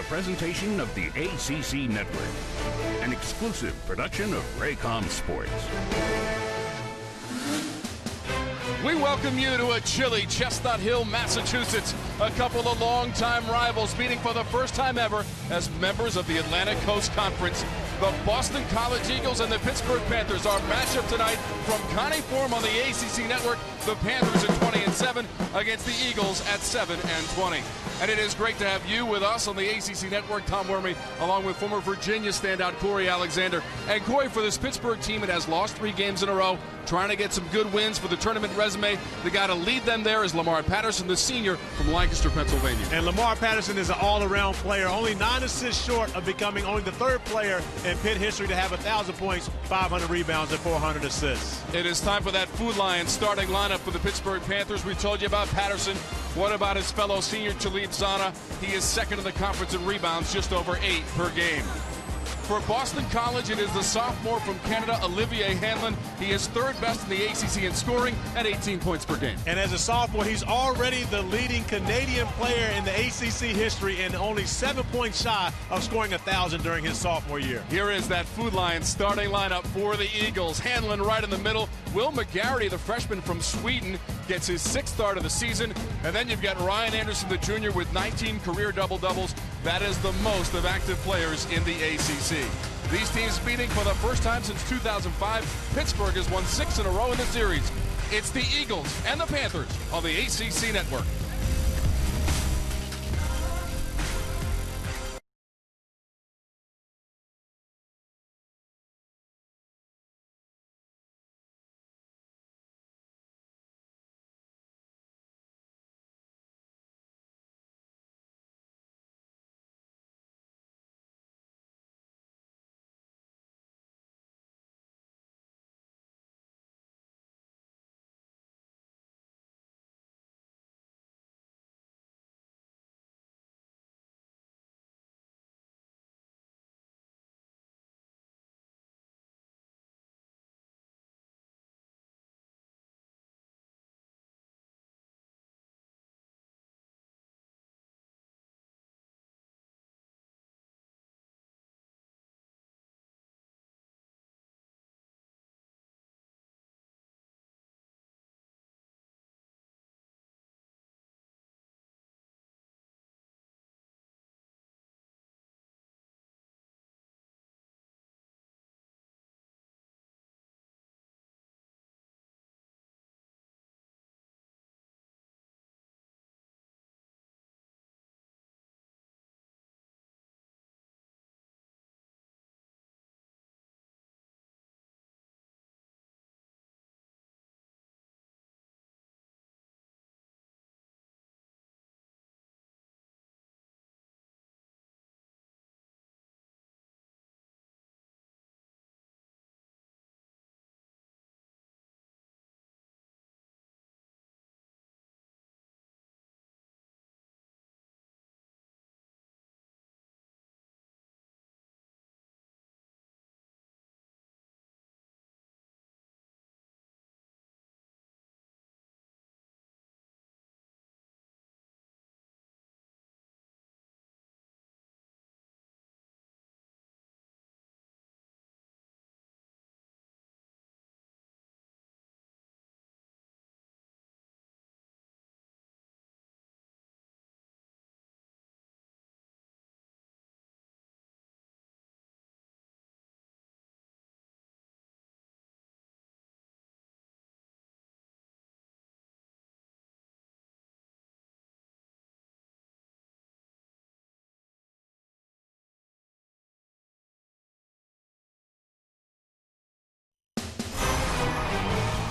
presentation of the ACC Network, an exclusive production of Raycom Sports. We welcome you to a chilly Chestnut Hill, Massachusetts. A couple of longtime rivals meeting for the first time ever as members of the Atlantic Coast Conference. The Boston College Eagles and the Pittsburgh Panthers. Our matchup tonight from Connie Forum on the ACC Network. The Panthers at 20-7 against the Eagles at 7-20. And it is great to have you with us on the ACC Network. Tom Wormy, along with former Virginia standout Corey Alexander. And Corey, for this Pittsburgh team, it has lost 3 games in a row, trying to get some good wins for the tournament resume. The guy to lead them there is Lamar Patterson, the senior from Lancaster, Pennsylvania. And Lamar Patterson is an all-around player, only 9 assists short of becoming only the 3rd player in Pitt history to have 1,000 points, 500 rebounds, and 400 assists. It is time for that Food Lion starting lineup for the Pittsburgh Panthers. We told you about Patterson. What about his fellow senior Talib Zana? He is second in the conference in rebounds, just over 8 per game. For Boston College, it is the sophomore from Canada, Olivier Hanlon. He is 3rd best in the ACC in scoring at 18 points per game. And as a sophomore, he's already the leading Canadian player in the ACC history and only 7 points shy of scoring 1,000 during his sophomore year. Here is that Food Lion starting lineup for the Eagles. Hanlon right in the middle. Will McGarity, the freshman from Sweden, gets his 6th start of the season. And then you've got Ryan Anderson, the junior, with 19 career double-doubles. That is the most of active players in the ACC. These teams meeting for the first time since 2005. Pittsburgh has won 6 in a row in the series. It's the Eagles and the Panthers on the ACC Network.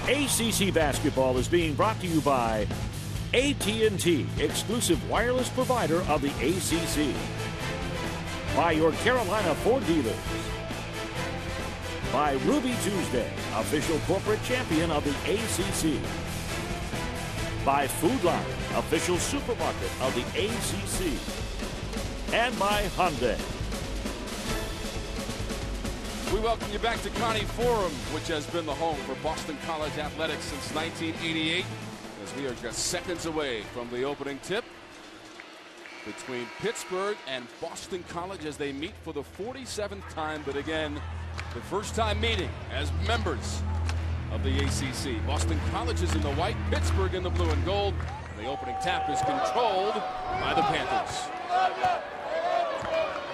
ACC basketball is being brought to you by AT&T, exclusive wireless provider of the ACC. By your Carolina Ford dealers. By Ruby Tuesday, official corporate champion of the ACC. By Food Lion, official supermarket of the ACC. And by Hyundai. We welcome you back to Connie Forum, which has been the home for Boston College athletics since 1988, as we are just seconds away from the opening tip. between Pittsburgh and Boston College as they meet for the 47th time, but again, the first time meeting as members of the ACC. Boston College is in the white, Pittsburgh in the blue and gold, and the opening tap is controlled by the Panthers.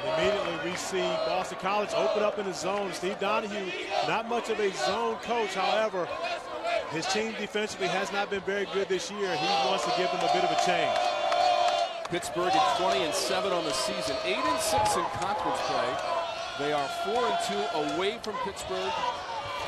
And immediately we see Boston College open up in the zone. Steve Donahue, not much of a zone coach, however, his team defensively has not been very good this year. He wants to give them a bit of a change. Pittsburgh at 20-7 on the season, 8-6 in conference play. They are 4-2 away from Pittsburgh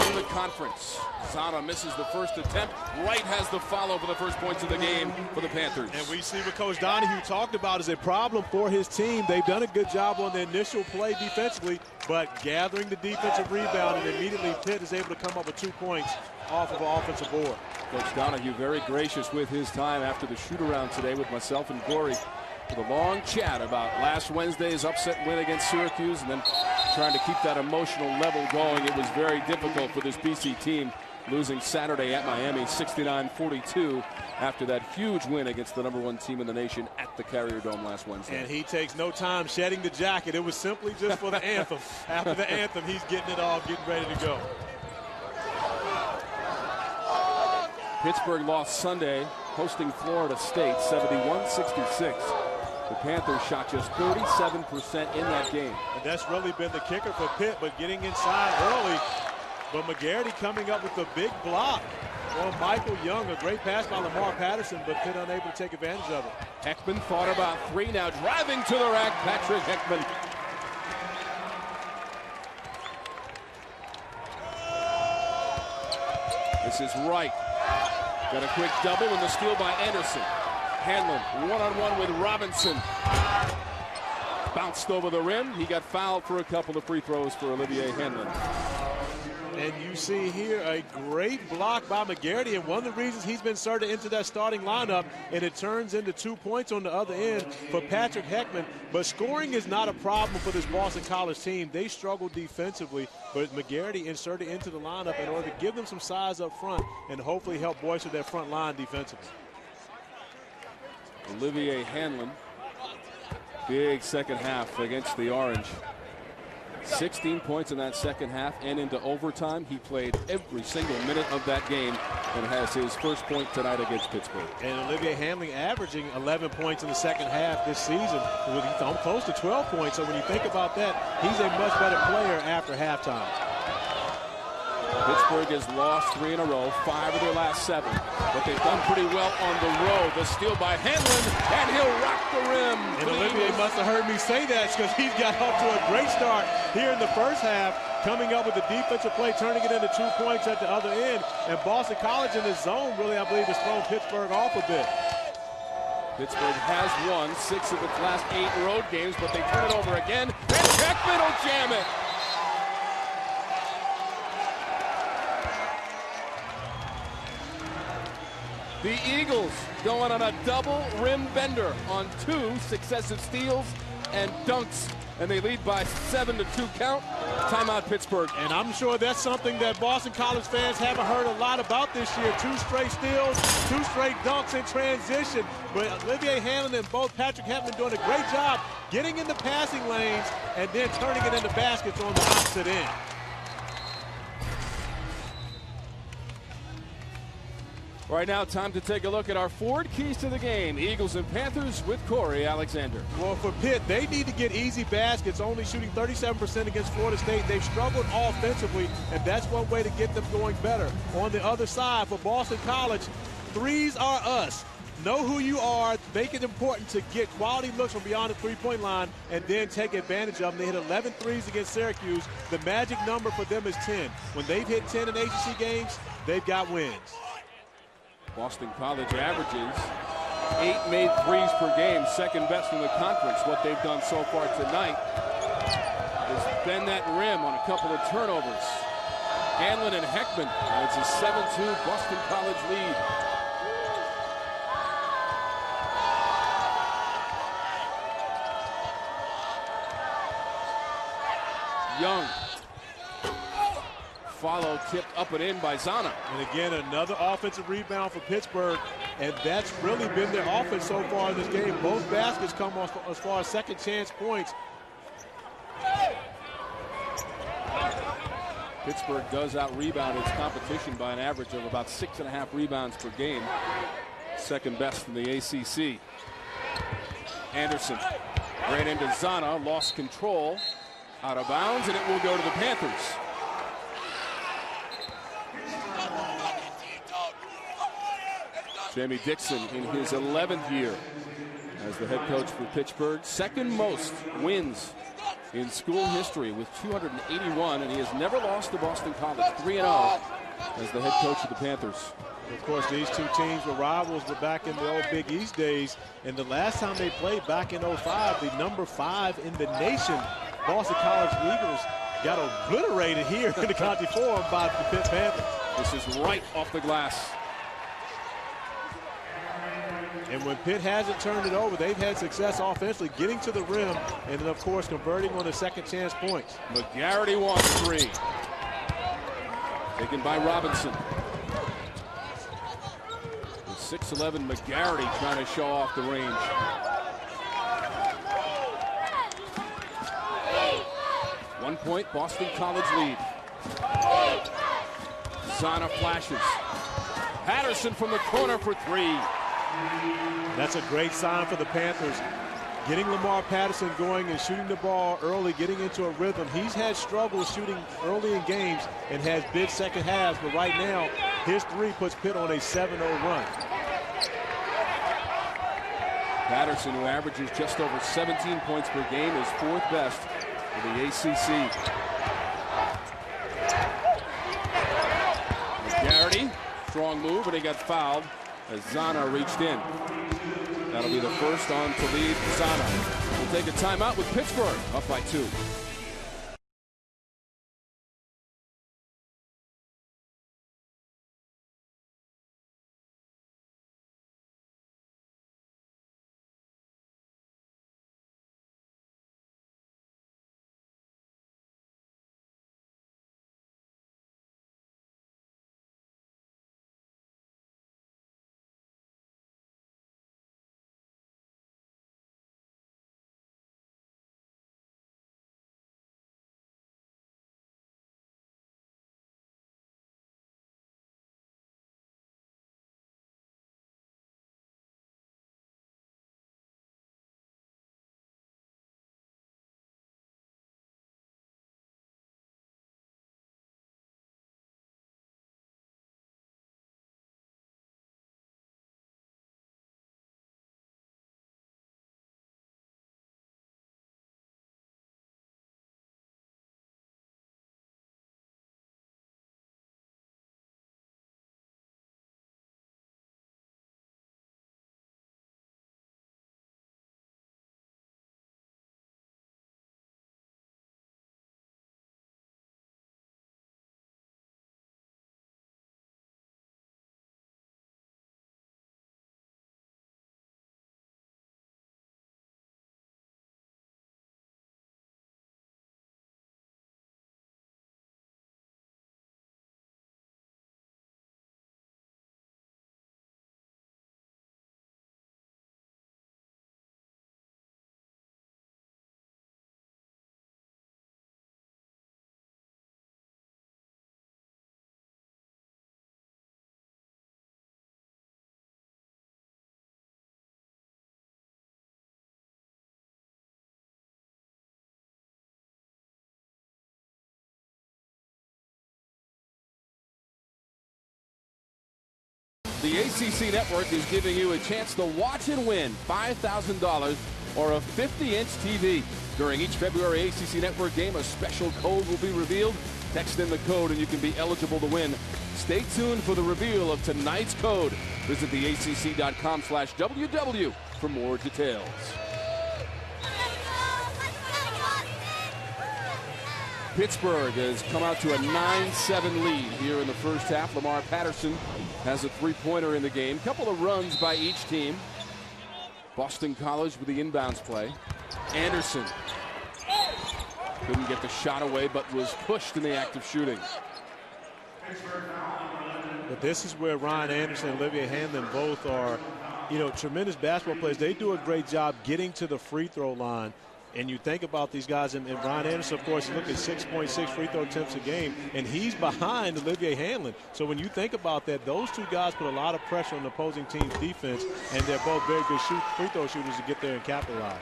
in the conference. Zana misses the first attempt. Wright has the follow for the first points of the game for the Panthers. And we see what Coach Donahue talked about is a problem for his team. They've done a good job on the initial play defensively, but gathering the defensive rebound, and immediately Pitt is able to come up with 2 points off of an offensive board. Coach Donahue very gracious with his time after the shoot-around today with myself and Glory with a long chat about last Wednesday's upset win against Syracuse and then trying to keep that emotional level going. It was very difficult for this BC team, losing Saturday at Miami 69-42 after that huge win against the #1 team in the nation at the Carrier Dome last Wednesday. And he takes no time shedding the jacket. It was simply just for the anthem. After the anthem, he's getting it off, getting ready to go. Pittsburgh lost Sunday, hosting Florida State 71-66. The Panthers shot just 37% in that game. And that's really been the kicker for Pitt, but getting inside early. But McGarity coming up with a big block on Michael Young. A great pass by Lamar Patterson, but Pitt unable to take advantage of it. Heckman thought about 3, now driving to the rack, Patrick Heckman. This is Wright. Got a quick double and the steal by Anderson. Hanlon one-on-one with Robinson. Bounced over the rim. He got fouled for a couple of free throws for Olivier Hanlon. And you see here a great block by McGarity, and one of the reasons he's been inserted into that starting lineup, and it turns into 2 points on the other end for Patrick Heckman. But scoring is not a problem for this Boston College team. They struggle defensively, but McGarity inserted into the lineup in order to give them some size up front and hopefully help bolster their front line defensively. Olivier Hanlon, big second half against the Orange. 16 points in that second half and into overtime. He played every single minute of that game and has his first point tonight against Pittsburgh. And Olivier Hanlon averaging 11 points in the second half this season, with close to 12 points. So when you think about that, he's a much better player after halftime. Pittsburgh has lost 3 in a row, 5 of their last 7. But they've done pretty well on the road. The steal by Hanlon, and he'll rock the rim. And Olivier must have heard me say that because he's got off to a great start here in the first half, coming up with the defensive play, turning it into 2 points at the other end. And Boston College in his zone really, I believe, has thrown Pittsburgh off a bit. Pittsburgh has won 6 of its last 8 road games, but they turn it over again. And Heckman will jam it. The Eagles going on a double rim bender on 2 successive steals and dunks, and they lead by 7-2 count. Timeout Pittsburgh. And I'm sure that's something that Boston College fans haven't heard a lot about this year. 2 straight steals, 2 straight dunks in transition. But Olivier Hanlon and both Patrick Heckman doing a great job getting in the passing lanes and then turning it into baskets on the opposite end. Right now, time to take a look at our forward keys to the game. Eagles and Panthers with Corey Alexander. Well, for Pitt, they need to get easy baskets, only shooting 37% against Florida State. They've struggled offensively, and that's one way to get them going better. On the other side, for Boston College, threes are us. Know who you are, make it important to get quality looks from beyond the three-point line, and then take advantage of them. They hit 11 threes against Syracuse. The magic number for them is 10. When they've hit 10 in ACC games, they've got wins. Boston College averages 8 made threes per game, second best in the conference. What they've done so far tonight is bend that rim on a couple of turnovers. Hanlon and Heckman, and it's a 7-2 Boston College lead. Young follow, tipped up and in by Zana. And again, another offensive rebound for Pittsburgh, and that's really been their offense so far in this game. Both baskets come off as far as second chance points. Pittsburgh does out-rebound its competition by an average of about 6.5 rebounds per game. Second best in the ACC. Anderson ran into Zana, lost control, out of bounds, and it will go to the Panthers. Jamie Dixon in his 11th year as the head coach for Pittsburgh. Second most wins in school history with 281, and he has never lost to Boston College. 3-0 as the head coach of the Panthers. Of course, these two teams were rivals back in the old Big East days, and the last time they played back in 05, the number 5 in the nation, Boston College Eagles, got obliterated here in the County Forum by the Pitt Panthers. This is right off the glass. And when Pitt hasn't turned it over, they've had success offensively, getting to the rim, and then, of course, converting on the second chance points. McGarity wants 3. Taken by Robinson. The 6'11" McGarity trying to show off the range. One point, Boston College lead. Zana flashes. Patterson from the corner for 3. That's a great sign for the Panthers. Getting Lamar Patterson going and shooting the ball early, getting into a rhythm. He's had struggles shooting early in games and has big second halves, but right now, his 3 puts Pitt on a 7-0 run. Patterson, who averages just over 17 points per game, is 4th best for the ACC. McGarity, strong move, but he got fouled as Zana reached in. That'll be the first on to lead Zana. We'll take a timeout with Pittsburgh up by 2. The ACC Network is giving you a chance to watch and win $5,000 or a 50-inch TV. During each February ACC Network game, a special code will be revealed. Text in the code and you can be eligible to win. Stay tuned for the reveal of tonight's code. Visit theacc.com/WW for more details. Pittsburgh has come out to a 9-7 lead here in the first half. Lamar Patterson has a 3-pointer in the game. Couple of runs by each team. Boston College with the inbounds play. Anderson couldn't get the shot away, but was pushed in the act of shooting. But this is where Ryan Anderson and Olivier Hanlon both are, tremendous basketball players. They do a great job getting to the free throw line. And you think about these guys, and Ryan Anderson, of course, look at 6.6 free throw attempts a game, and he's behind Olivier Hanlon. So when you think about that, those two guys put a lot of pressure on the opposing team's defense, and they're both very good free throw shooters to get there and capitalize.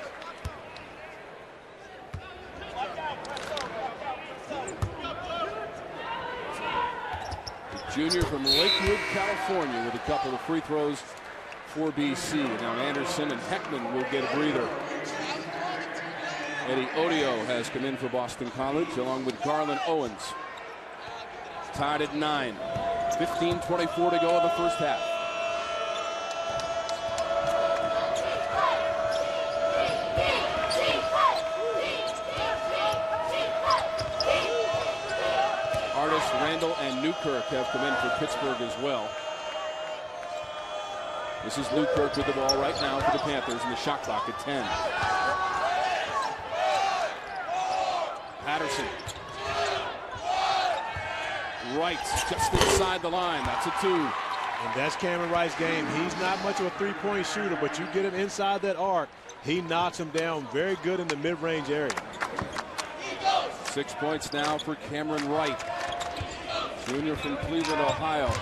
The junior from Lakewood, California, with a couple of free throws for BC. Now Anderson and Heckman will get a breather. Eddie Odio has come in for Boston College along with Garland Owens. Tied at 9. 15:24 to go in the first half. Artis, Randall, and Newkirk have come in for Pittsburgh as well. This is Newkirk with the ball right now for the Panthers, and the shot clock at 10. Patterson. Wright just inside the line. That's a 2. And that's Cameron Wright's game. He's not much of a three-point shooter, but you get him inside that arc, he knocks him down. Very good in the mid-range area. 6 points now for Cameron Wright, junior from Cleveland, Ohio.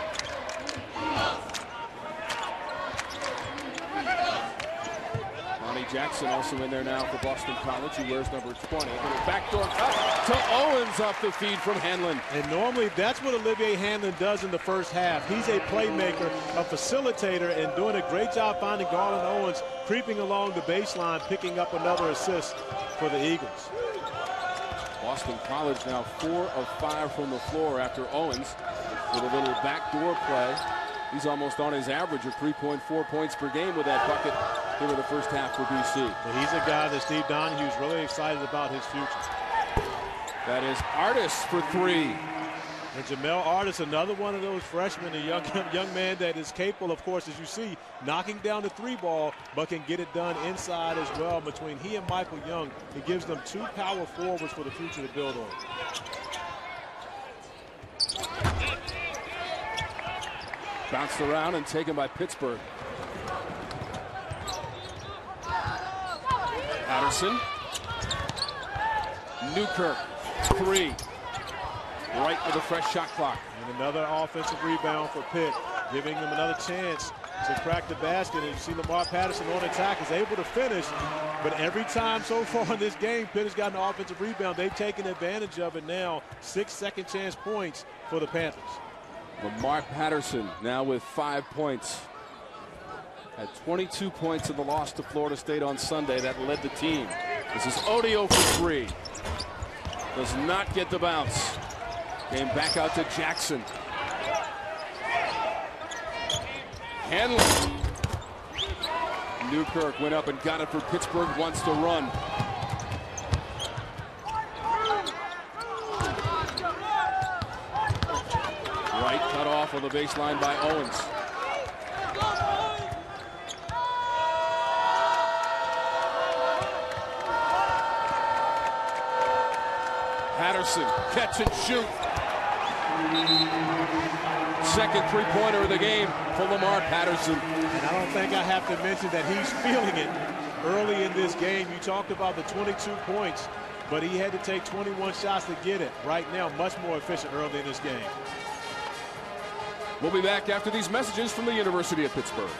Jackson also in there now for Boston College. He wears number 20. But a backdoor cut to Owens off the feed from Hanlon. And normally that's what Olivier Hanlon does in the first half. He's a playmaker, a facilitator, and doing a great job finding Garland Owens, creeping along the baseline, picking up another assist for the Eagles. Boston College now 4 of 5 from the floor after Owens with a little backdoor play. He's almost on his average of 3.4 points per game with that bucket here in the first half for BC. But he's a guy that Steve Donahue's really excited about his future. That is Artis for 3. And Jamel Artis, another one of those freshmen, a young man that is capable, of course, as you see, knocking down the 3 ball, but can get it done inside as well. Between he and Michael Young, it gives them 2 power forwards for the future to build on. Bounced around and taken by Pittsburgh. Patterson. Newkirk, 3. Right with a fresh shot clock. And another offensive rebound for Pitt, giving them another chance to crack the basket. And you see Lamar Patterson on attack, is able to finish. But every time so far in this game, Pitt has gotten an offensive rebound. They've taken advantage of it now. 6 second chance points for the Panthers. Lamar Patterson now with 5 points. Had 22 points in the loss to Florida State on Sunday. That led the team. This is Odio for 3. Does not get the bounce. Came back out to Jackson. Hanlon. Newkirk went up and got it for Pittsburgh. Wants to run. Wright cut off on the baseline by Owens. Patterson, catch and shoot. Second three-pointer of the game for Lamar Patterson. And I don't think I have to mention that he's feeling it early in this game. You talked about the 22 points, but he had to take 21 shots to get it. Right now, much more efficient early in this game. We'll be back after these messages from the University of Pittsburgh.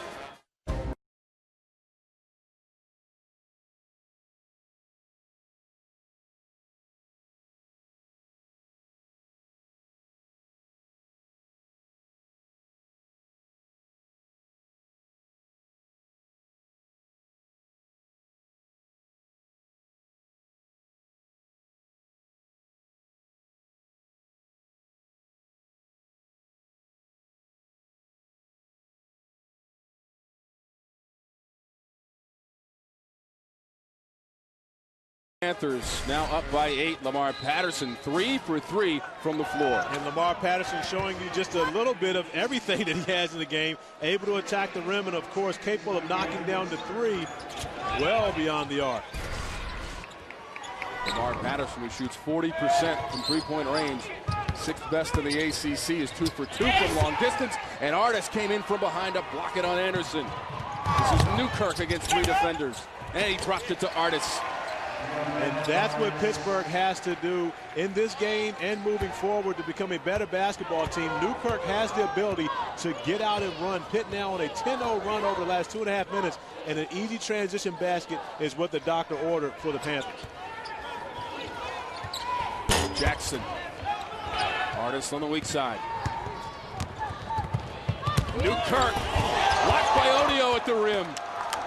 Panthers now up by 8. Lamar Patterson 3 for 3 from the floor. And Lamar Patterson showing you just a little bit of everything that he has in the game. Able to attack the rim and, of course, capable of knocking down the 3 well beyond the arc. Lamar Patterson, who shoots 40% from three-point range, Sixth best in the ACC is 2 for 2 from long distance, and Artis came in from behind to block it on Anderson. This is Newkirk against 3 defenders, and he dropped it to Artis. And that's what Pittsburgh has to do in this game and moving forward to become a better basketball team. Newkirk has the ability to get out and run. Pitt now on a 10-0 run over the last 2.5 minutes, and an easy transition basket is what the doctor ordered for the Panthers. Jackson. Artis on the weak side. Newkirk blocked by Odio at the rim.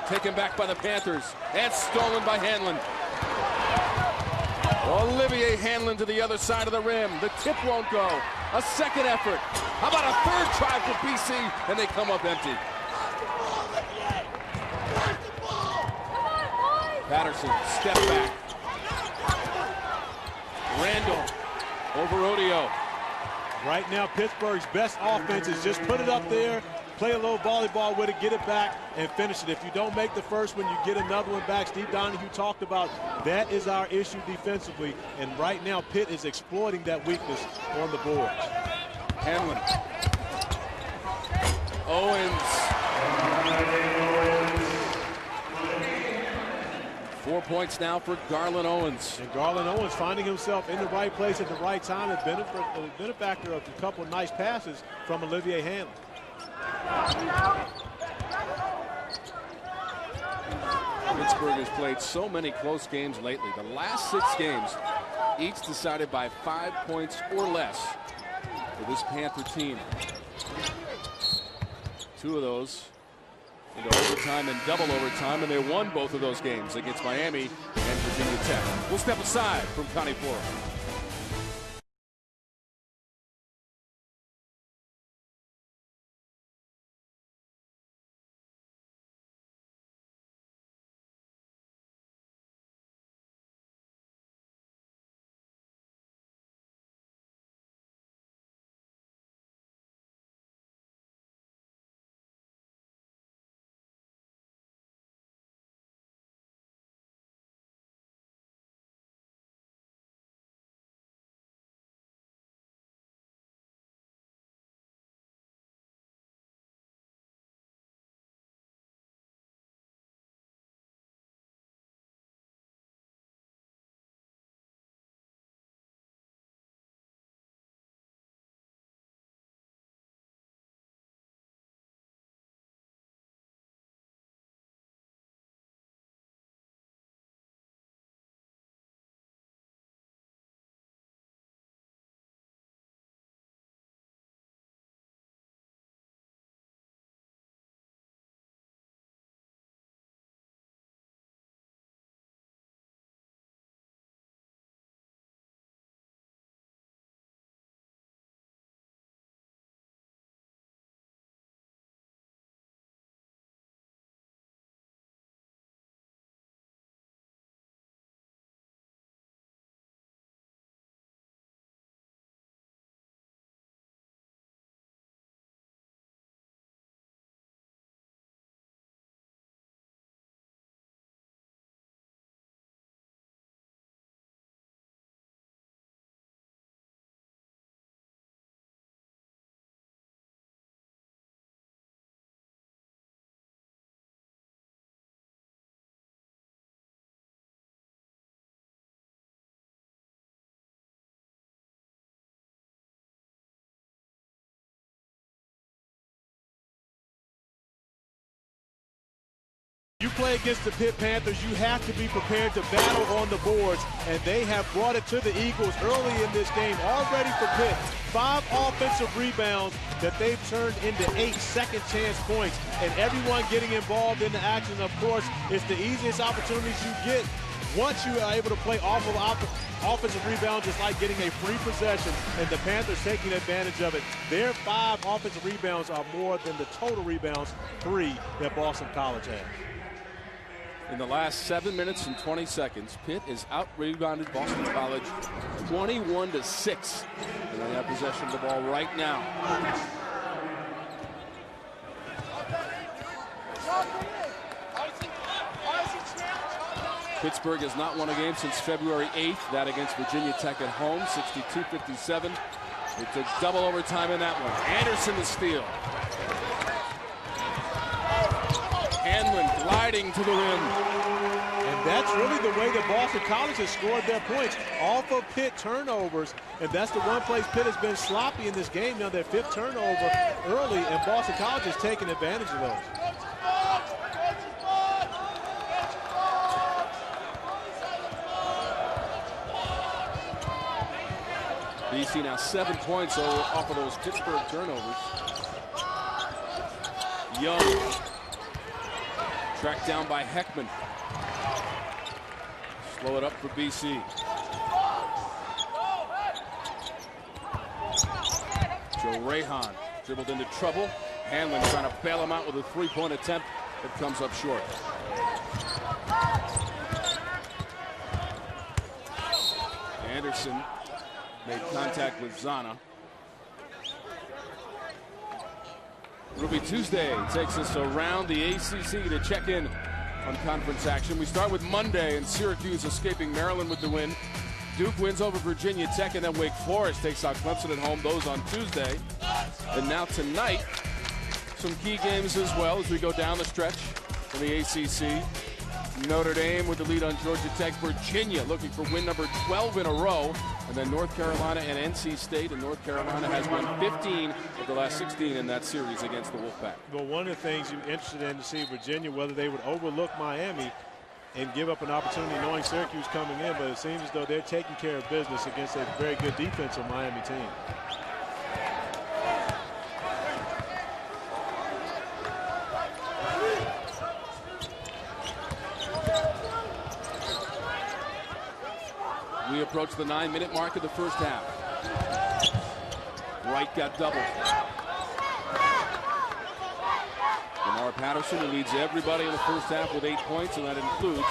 Taken back by the Panthers and stolen by Hanlon. Olivier Hanlon to the other side of the rim. The tip won't go. A second effort. How about a third try for BC? And they come up empty. Patterson, step back. Randall over Odio. Right now, Pittsburgh's best offense is just put it up there, play a little volleyball with it, get it back, and finish it. If you don't make the first one, you get another one back. Steve Donahue talked about that is our issue defensively, and right now Pitt is exploiting that weakness on the boards. Hanlon. Owens. 4 points now for Garland Owens. And Garland Owens finding himself in the right place at the right time, a benefactor of a couple nice passes from Olivier Hanlon. Pittsburgh has played so many close games lately. The last 6 games, each decided by 5 points or less for this Panther team. 2 of those into overtime and double overtime, and they won both of those games against Miami and Virginia Tech. We'll step aside from Connie Flora. You play against the Pitt Panthers, you have to be prepared to battle on the boards, and they have brought it to the Eagles early in this game. Already for Pitt, 5 offensive rebounds that they've turned into 8 second-chance points, and everyone getting involved in the action. Of course, it's the easiest opportunities you get once you are able to play off of offensive rebounds. It's like getting a free possession, and the Panthers taking advantage of it. Their 5 offensive rebounds are more than the total rebounds, 3, that Boston College has. In the last 7 minutes and 20 seconds, Pitt is out-rebounded Boston College 21-6. And they have possession of the ball right now. Pittsburgh has not won a game since February 8th, that against Virginia Tech at home, 62-57. It took double overtime in that one. Anderson to steal. Hanlon gliding to the rim. And that's really the way that Boston College has scored their points, off of Pitt turnovers. And that's the one place Pitt has been sloppy in this game. Now their 5th turnover early, and Boston College has taken advantage of those. BC now 7 points off of those Pittsburgh turnovers. Young. Tracked down by Heckman. Slow it up for BC. Joe Rahan dribbled into trouble. Hanlon trying to bail him out with a 3-point attempt that comes up short. Anderson made contact with Zana. Ruby Tuesday takes us around the ACC to check in on conference action. We start with Monday, and Syracuse escaping Maryland with the win. Duke wins over Virginia Tech, and then Wake Forest takes out Clemson at home. Those on Tuesday. And now tonight, some key games as well as we go down the stretch in the ACC. Notre Dame with the lead on Georgia Tech. Virginia looking for win number 12 in a row. And then North Carolina and NC State. And North Carolina has won 15 of the last 16 in that series against the Wolfpack. Well, one of the things you're interested in to see Virginia, whether they would overlook Miami and give up an opportunity knowing Syracuse coming in. But it seems as though they're taking care of business against a very good defensive Miami team. We approach the 9-minute mark of the first half. Wright got doubled. Lamar Patterson, who leads everybody in the first half with 8 points, and that includes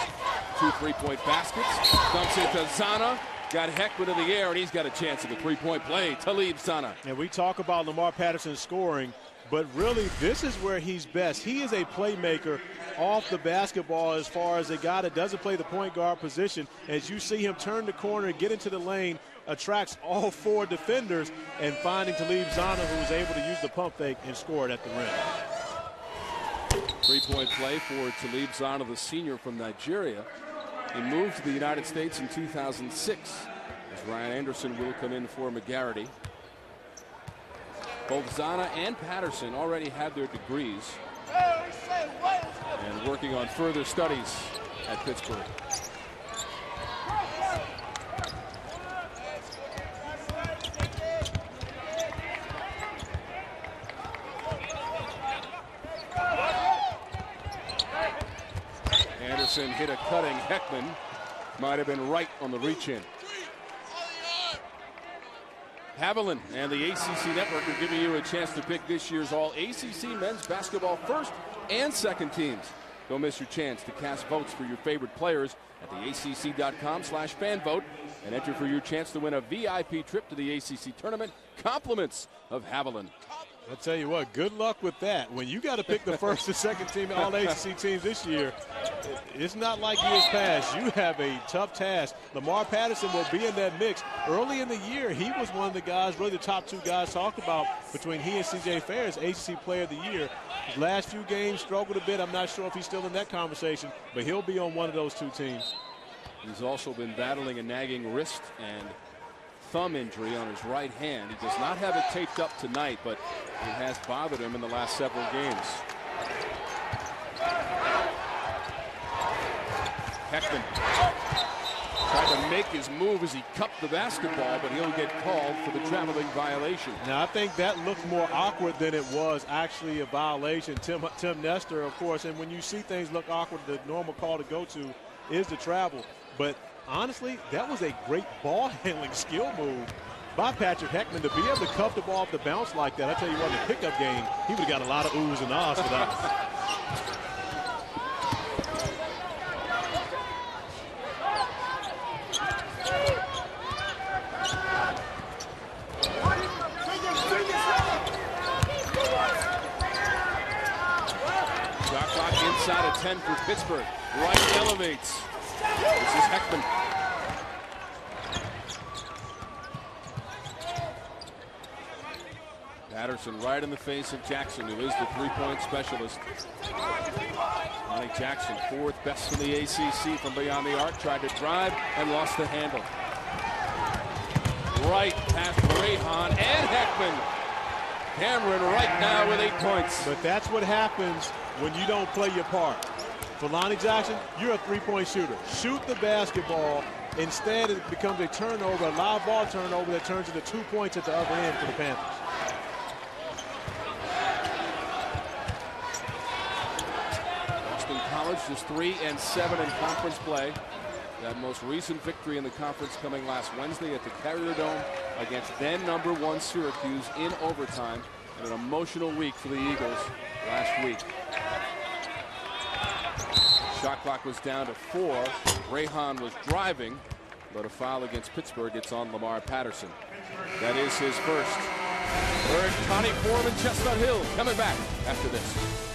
2 3-point baskets. Dumps it to Zana. Got Heckman in the air, and he's got a chance at a 3-point play. Talib Zana. And we talk about Lamar Patterson scoring, but really this is where he's best. He is a playmaker off the basketball as far as a guy that doesn't play the point guard position. As you see him turn the corner, get into the lane, attracts all 4 defenders, and finding Talib Zana, who was able to use the pump fake and score it at the rim. 3-point play for Talib Zana, the senior from Nigeria. He moved to the United States in 2006 as Ryan Anderson will come in for McGarity. Both Zana and Patterson already had their degrees and working on further studies at Pittsburgh. Anderson hit a cutting Heckman. Might have been right on the reach-in. Haviland and the ACC Network are giving you a chance to pick this year's All-ACC men's basketball first and second teams. Don't miss your chance to cast votes for your favorite players at theacc.com/fanvote and enter for your chance to win a VIP trip to the ACC tournament. Compliments of Haviland. I'll tell you what, good luck with that. When you got to pick the first and second team All-ACC teams this year, it's not like years past. You have a tough task. Lamar Patterson will be in that mix. Early in the year, he was one of the guys, really the top 2 guys talked about between he and C.J. Ferris, ACC Player of the Year. His last few games struggled a bit. I'm not sure if he's still in that conversation, but he'll be on one of those 2 teams. He's also been battling a nagging wrist and thumb injury on his right hand. He does not have it taped up tonight, but it has bothered him in the last several games. Heckman tried to make his move as he cupped the basketball, but he'll get called for the traveling violation. Now, I think that looked more awkward than it was actually a violation. Tim Nestor, of course, and when you see things look awkward, the normal call to go to is the travel. But honestly, that was a great ball handling skill move by Patrick Heckman to be able to cuff the ball off the bounce like that. I tell you what, in the pickup game, he would have got a lot of oohs and ahs for that. Shot clock inside of 10 for Pittsburgh. Wright elevates. This is Heckman. Patterson right in the face of Jackson, who is the three-point specialist. Lonnie Jackson, fourth best in the ACC from beyond the arc, tried to drive and lost the handle. Right past Rayhan and Heckman. Cameron right now with 8 points. But that's what happens when you don't play your part. For Lonnie Jackson, you're a three-point shooter. Shoot the basketball. Instead, it becomes a turnover, a live ball turnover that turns into 2 points at the other end for the Panthers. Boston College just 3-7 in conference play. That most recent victory in the conference coming last Wednesday at the Carrier Dome against then #1 Syracuse in overtime. And an emotional week for the Eagles last week. Shot clock was down to 4. Rayhan was driving, but a foul against Pittsburgh. It's on Lamar Patterson. That is his first. We're at Connie Foreman, Chestnut Hill, coming back after this.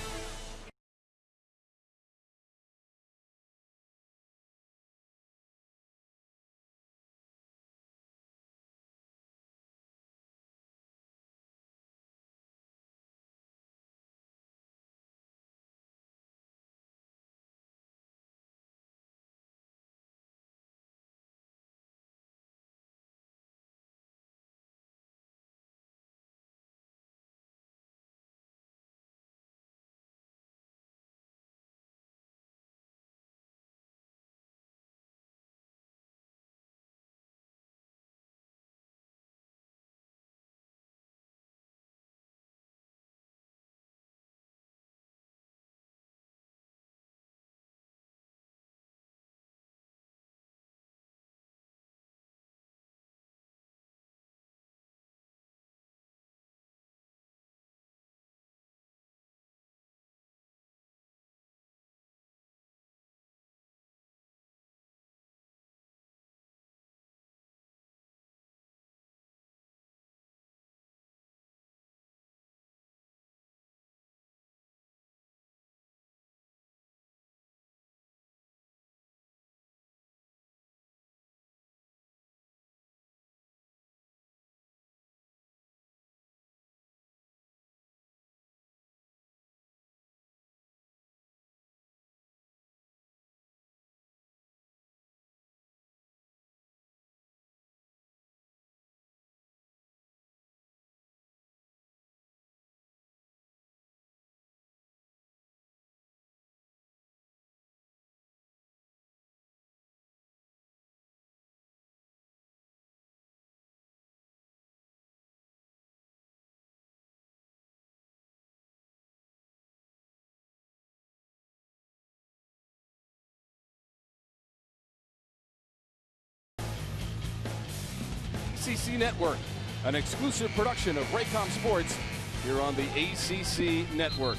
ACC Network, an exclusive production of Raycom Sports here on the ACC Network.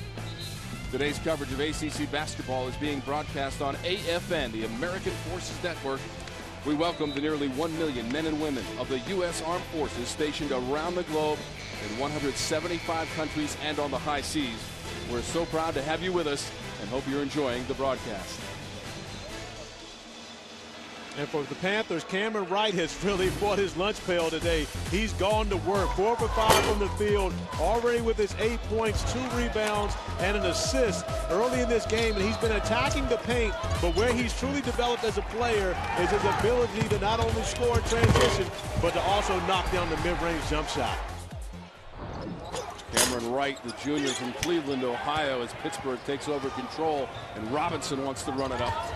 Today's coverage of ACC basketball is being broadcast on AFN, the American Forces Network. We welcome the nearly 1 million men and women of the U.S. Armed Forces stationed around the globe in 175 countries and on the high seas. We're so proud to have you with us and hope you're enjoying the broadcast. And for the Panthers, Cameron Wright has really brought his lunch pail today. He's gone to work. 4 for 5 from the field, already with his 8 points, 2 rebounds, and an assist early in this game. And he's been attacking the paint, but where he's truly developed as a player is his ability to not only score in transition, but to also knock down the mid-range jump shot. Cameron Wright, the junior from Cleveland, Ohio, as Pittsburgh takes over control, and Robinson wants to run it up.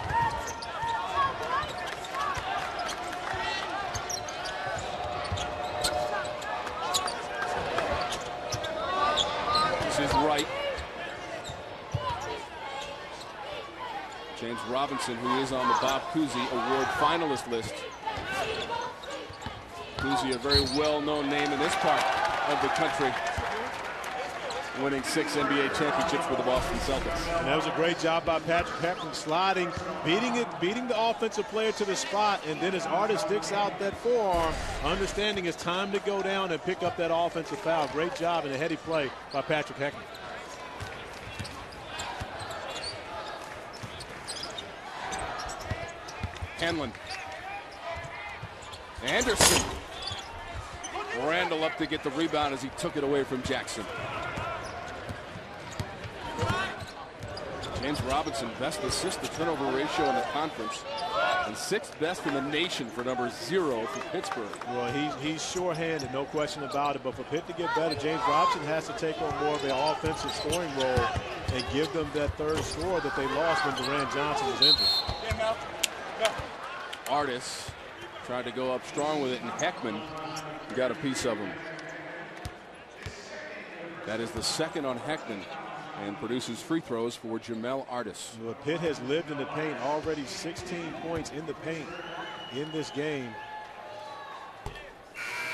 Is Wright. James Robinson, who is on the Bob Cousy Award finalist list. Cousy, a very well-known name in this part of the country, winning 6 NBA championships with the Boston Celtics. And that was a great job by Patrick Heckman, sliding, beating the offensive player to the spot, and then as Artist sticks out that forearm, understanding it's time to go down and pick up that offensive foul. Great job and a heady play by Patrick Heckman. Hanlon. Anderson. Randall up to get the rebound as he took it away from Jackson. James Robinson, best assist to turnover ratio in the conference, and 6th best in the nation for number 0 for Pittsburgh. Well, he's shorthanded, no question about it. But for Pitt to get better, James Robinson has to take on more of an offensive scoring role and give them that third score that they lost when Durant Johnson was injured. Artis tried to go up strong with it, and Heckman got a piece of him. That is the second on Heckman, and produces free throws for Jamel Artis. Well, Pitt has lived in the paint, already 16 points in the paint in this game.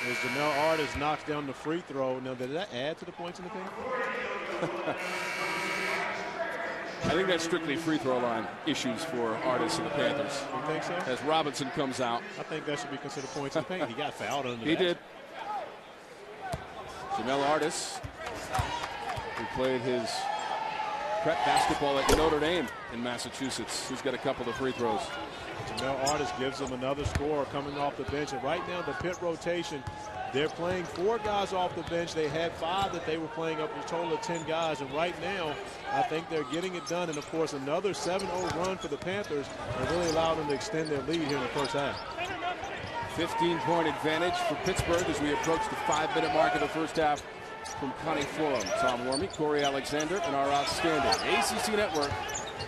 As Jamel Artis knocks down the free throw. Now, did that add to the points in the paint? I think that's strictly free throw line issues for Artis and the Panthers. You think so? As Robinson comes out. I think that should be considered points in the paint. He got fouled under that. He did. Jamel Artis, who played his prep basketball at Notre Dame in Massachusetts. He's got a couple of free throws. Jamel Artis gives them another score coming off the bench. And right now, the Pitt rotation, they're playing 4 guys off the bench. They had 5 that they were playing up to a total of 10 guys. And right now, I think they're getting it done. And, of course, another 7-0 run for the Panthers and really allowed them to extend their lead here in the first half. 15-point advantage for Pittsburgh as we approach the 5-minute mark of the first half. From Connie Forum, Tom Wormy, Corey Alexander, and our outstanding ACC Network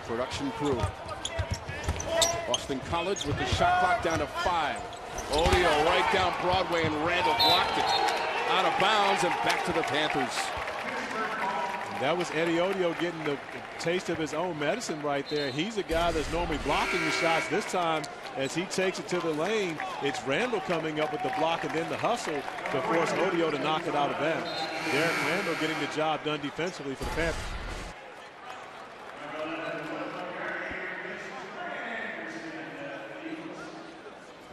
production crew. Boston College with the shot clock down to 5. Odio right down Broadway, and Randall blocked it. Out of bounds and back to the Panthers. That was Eddie Odio getting the taste of his own medicine right there. He's a guy that's normally blocking the shots. This time, as he takes it to the lane, it's Randall coming up with the block and then the hustle to force Odio to knock it out of bounds. Derek Randall getting the job done defensively for the Panthers.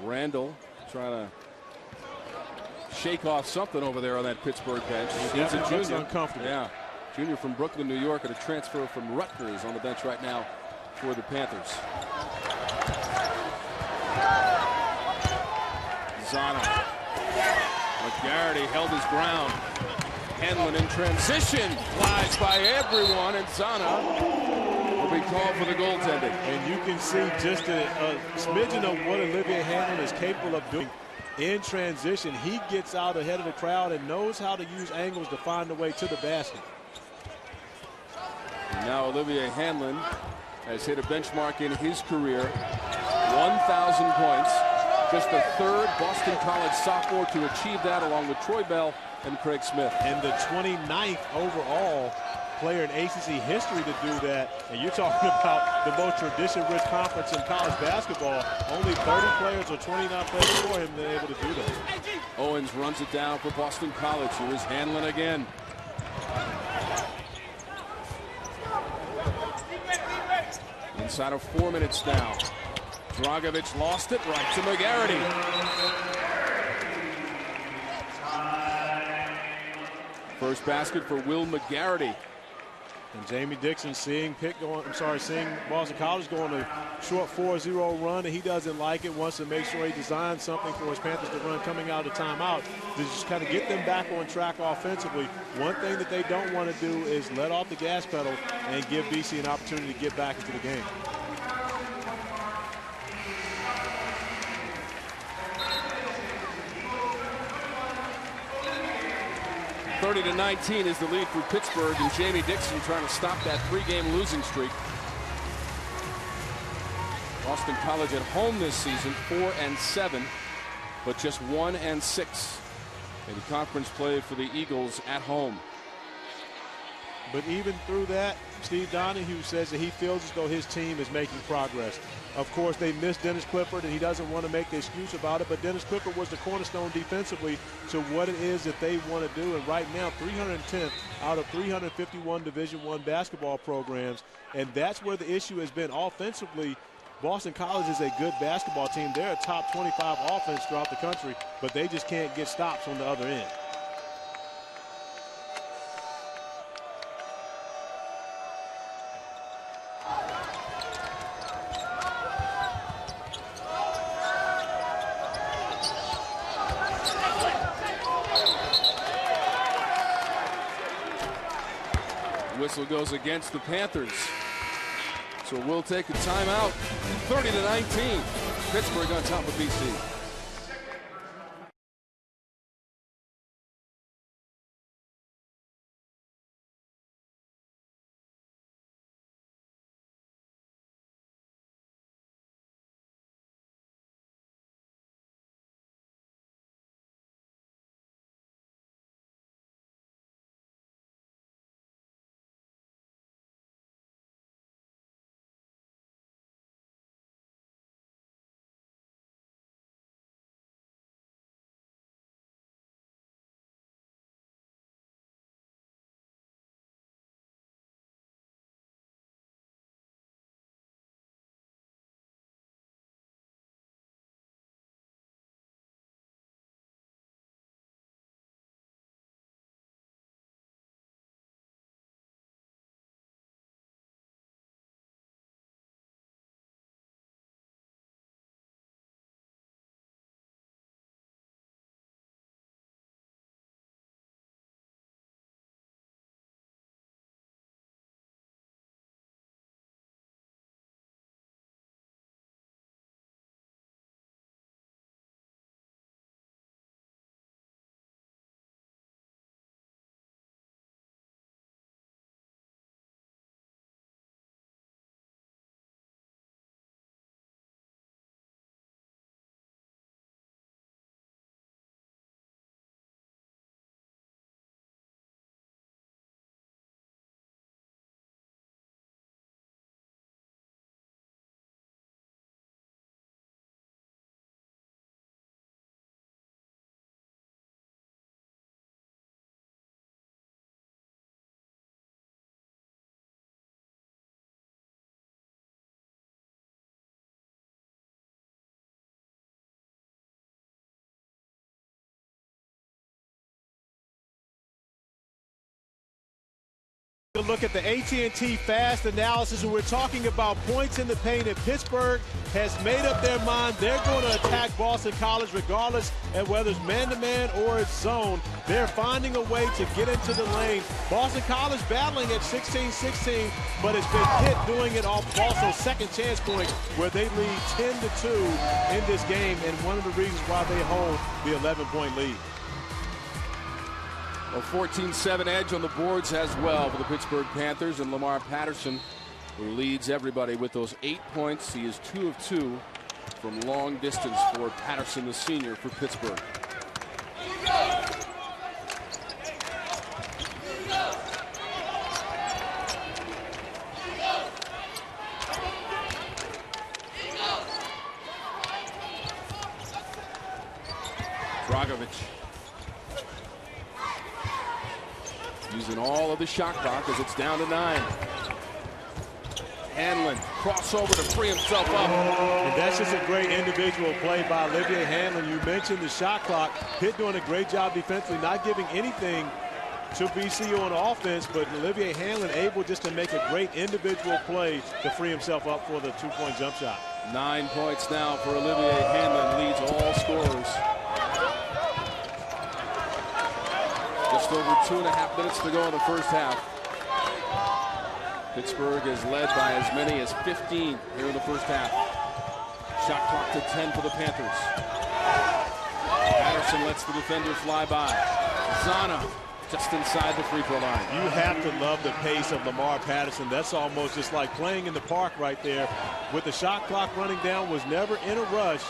Randall trying to shake off something over there on that Pittsburgh bench. He's a junior. Uncomfortable. Yeah. Junior from Brooklyn, New York, and a transfer from Rutgers on the bench right now for the Panthers. Zana. McGarity held his ground. Henlon in transition. Flies by everyone, and Zana will be called for the goaltending. And you can see just a smidgen of what Olivier Henlon is capable of doing. In transition, he gets out ahead of the crowd and knows how to use angles to find a way to the basket. Now Olivier Henlon has hit a benchmark in his career, 1,000 points. Just the 3rd Boston College sophomore to achieve that, along with Troy Bell and Craig Smith. And the 29th overall player in ACC history to do that. And you're talking about the most tradition-rich conference in college basketball. Only 30 players or 29 players before him been able to do that. Owens runs it down for Boston College. Here is Henlon again. Inside of 4 minutes now. Dragovic lost it right to McGarity. First basket for Will McGarity. And Jamie Dixon seeing Boston College go on a short 4-0 run, and he doesn't like it, wants to make sure he designs something for his Panthers to run coming out of timeout to just kind of get them back on track offensively. One thing that they don't want to do is let off the gas pedal and give BC an opportunity to get back into the game. (30-19) is the lead for Pittsburgh, and Jamie Dixon trying to stop that 3-game losing streak. Boston College at home this season, 4-7, but just 1-6 in conference play for the Eagles at home. But even through that, Steve Donahue says that he feels as though his team is making progress. Of course, they missed Dennis Clifford, and he doesn't want to make the excuse about it, but Dennis Clifford was the cornerstone defensively to what it is that they want to do. And right now, 310th out of 351 Division I basketball programs, and that's where the issue has been offensively. Boston College is a good basketball team. They're a top 25 offense throughout the country, but they just can't get stops on the other end. whistle goes against the Panthers. So we'll take a timeout. 30-19. Pittsburgh on top of BC. To look at the AT&T fast analysis, and we're talking about points in the paint, and Pittsburgh has made up their mind. They're going to attack Boston College regardless of whether it's man-to-man or it's zone. They're finding a way to get into the lane. Boston College battling at 16-16, but it's been Pitt doing it off also second chance points where they lead 10-2 in this game, and one of the reasons why they hold the 11-point lead. A 14-7 edge on the boards as well for the Pittsburgh Panthers, and Lamar Patterson, who leads everybody with those 8 points. He is 2 of 2 from long distance for Patterson, the senior, for Pittsburgh. Dragovic using all of the shot clock as it's down to 9. Hanlon crossover to free himself up. And that's just a great individual play by Olivier Hanlon. You mentioned the shot clock. Pitt doing a great job defensively, not giving anything to BC on offense, but Olivier Hanlon able just to make a great individual play to free himself up for the 2-point jump shot. 9 points now for Olivier Hanlon, leads all scorers. Just over 2.5 minutes to go in the first half. Pittsburgh is led by as many as 15 here in the first half. Shot clock to 10 for the Panthers. Patterson lets the defender fly by. Zana just inside the free throw line. You have to love the pace of Lamar Patterson. That's almost just like playing in the park right there. With the shot clock running down, was never in a rush,